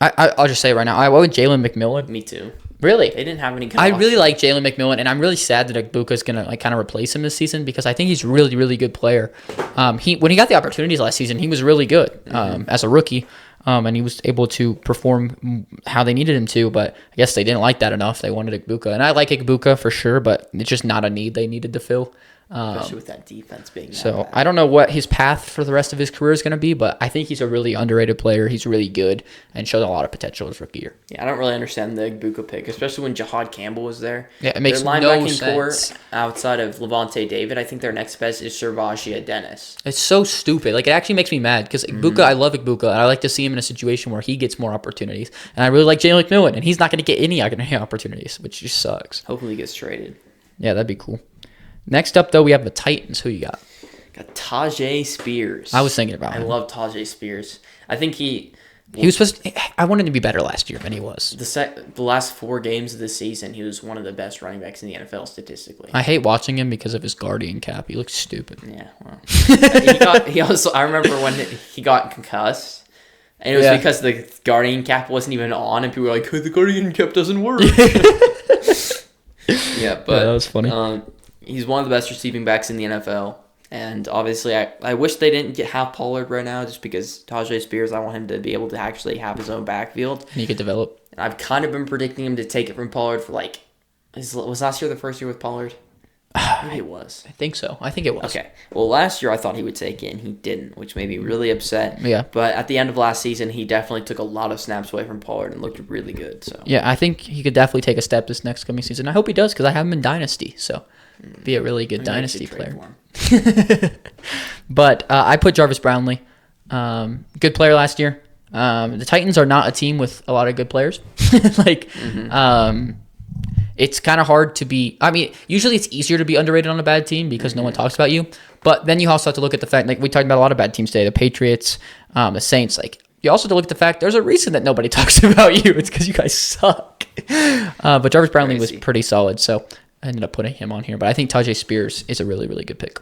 A: I'll just say it right now. I went with Jalen McMillan.
B: Me too.
A: Really?
B: They didn't have any good
A: I really
B: options.
A: like Jalen McMillan, and I'm really sad that Ibuka's gonna like kind of replace him this season because I think he's really, really good player. When he got the opportunities last season, he was really good as a rookie. and he was able to perform how they needed him to. But I guess they didn't like that enough. They wanted Igbuka, and I like Igbuka for sure, but it's just not a need they needed to fill.
B: Especially with that defense being that
A: So
B: bad.
A: I don't know what his path for the rest of his career is going to be, but I think he's a really underrated player. He's really good and showed a lot of potential his rookie year.
B: Yeah, I don't really understand the Igbuka pick, especially when Jahad Campbell was there.
A: Yeah, it makes
B: their
A: no
B: linebacking core
A: sense.
B: outside of Levante David, I think their next best is Servagia Dennis.
A: It's so stupid. Like, it actually makes me mad because Igbuka, I love Igbuka, and I like to see him in a situation where he gets more opportunities. And I really like Jalen McMillan, and he's not going to get any opportunities, which just sucks.
B: Hopefully he gets traded.
A: Yeah, that'd be cool. Next up, though, we have the Titans. Who you got?
B: Got Tajay Spears.
A: I was thinking about
B: I
A: him.
B: love Tajay Spears. I think
A: He was supposed I wanted him to be better last year than he was.
B: the last 4 games of the season, he was one of the best running backs in the NFL statistically.
A: I hate watching him because of his Guardian cap. He looks stupid.
B: Yeah, well. he also, I remember when he got concussed, and it was
A: Yeah.
B: because the Guardian cap wasn't even on, and people were like, "The Guardian cap doesn't work." Yeah, but
A: that was funny.
B: He's one of the best receiving backs in the NFL, and obviously, I wish they didn't have Pollard right now, just because Tajay Spears, I want him to be able to actually have his own backfield.
A: And he could develop.
B: And I've kind of been predicting him to take it from Pollard for was last year the first year with Pollard? Maybe it was.
A: I think so. I think it was.
B: Okay. Well, last year I thought he would take it, and he didn't, which made me really upset.
A: Yeah.
B: But at the end of last season, he definitely took a lot of snaps away from Pollard and looked really good. So
A: Yeah, I think he could definitely take a step this next coming season. I hope he does because I have him in Dynasty, so be a really good
B: Maybe I
A: Dynasty
B: should trade
A: player.
B: for him.
A: But I put Jarvis Brownlee. Good player last year. The Titans are not a team with a lot of good players. It's kind of hard to be. I mean, usually it's easier to be underrated on a bad team because no one talks about you. But then you also have to look at the fact, like we talked about a lot of bad teams today, the Patriots, the Saints. Like you also have to look at the fact there's a reason that nobody talks about you. It's because you guys suck. But Jarvis Brownlee was
B: Crazy.
A: pretty solid, so I ended up putting him on here. But I think Tajay Spears is a really, really good pick.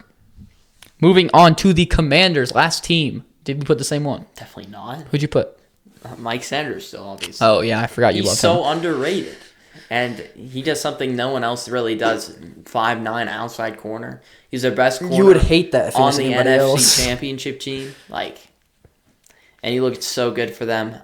A: Moving on to the Commanders, last team. Did we put the same one?
B: Definitely not.
A: Who'd you put?
B: Mike Sanders still, obviously.
A: Oh yeah, I forgot you
B: He's
A: loved
B: so
A: him.
B: underrated. And he does something no one else really does. 5'9" outside corner. He's their best corner.
A: You would hate that if it
B: on
A: was
B: the
A: anybody
B: NFC
A: else.
B: Championship team. And he looked so good for them.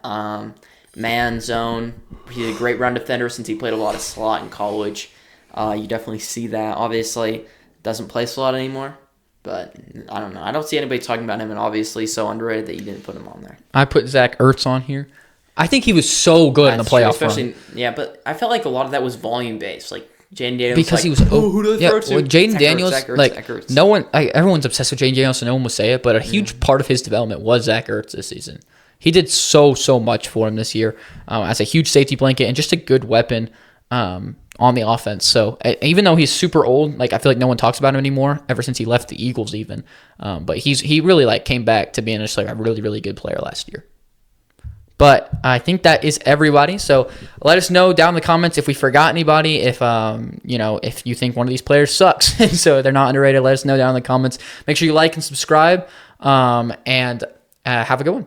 B: Man zone. He's a great run defender since he played a lot of slot in college. You definitely see that. Obviously, doesn't play slot anymore. But I don't know. I don't see anybody talking about him, and obviously so underrated that you didn't put him on there.
A: I put Zach Ertz on here. I think he was so good in the
B: That's true,
A: playoff run.
B: Yeah, but I felt like a lot of that was volume based. Like Jaden Daniels,
A: Because he was
B: who do I throw to?
A: Jaden
B: Zach Ertz,
A: Daniels,
B: Zach Ertz,
A: like
B: Zach Ertz.
A: no one, everyone's obsessed with Jaden Daniels, so no one will say it. But a huge part of his development was Zach Ertz this season. He did so much for him this year as a huge safety blanket and just a good weapon on the offense. So even though he's super old, like I feel like no one talks about him anymore. Ever since he left the Eagles, even, but he really like came back to being just like a really good player last year. But I think that is everybody. So let us know down in the comments if we forgot anybody. If if you think one of these players sucks, so they're not underrated. Let us know down in the comments. Make sure you like and subscribe. And have a good one.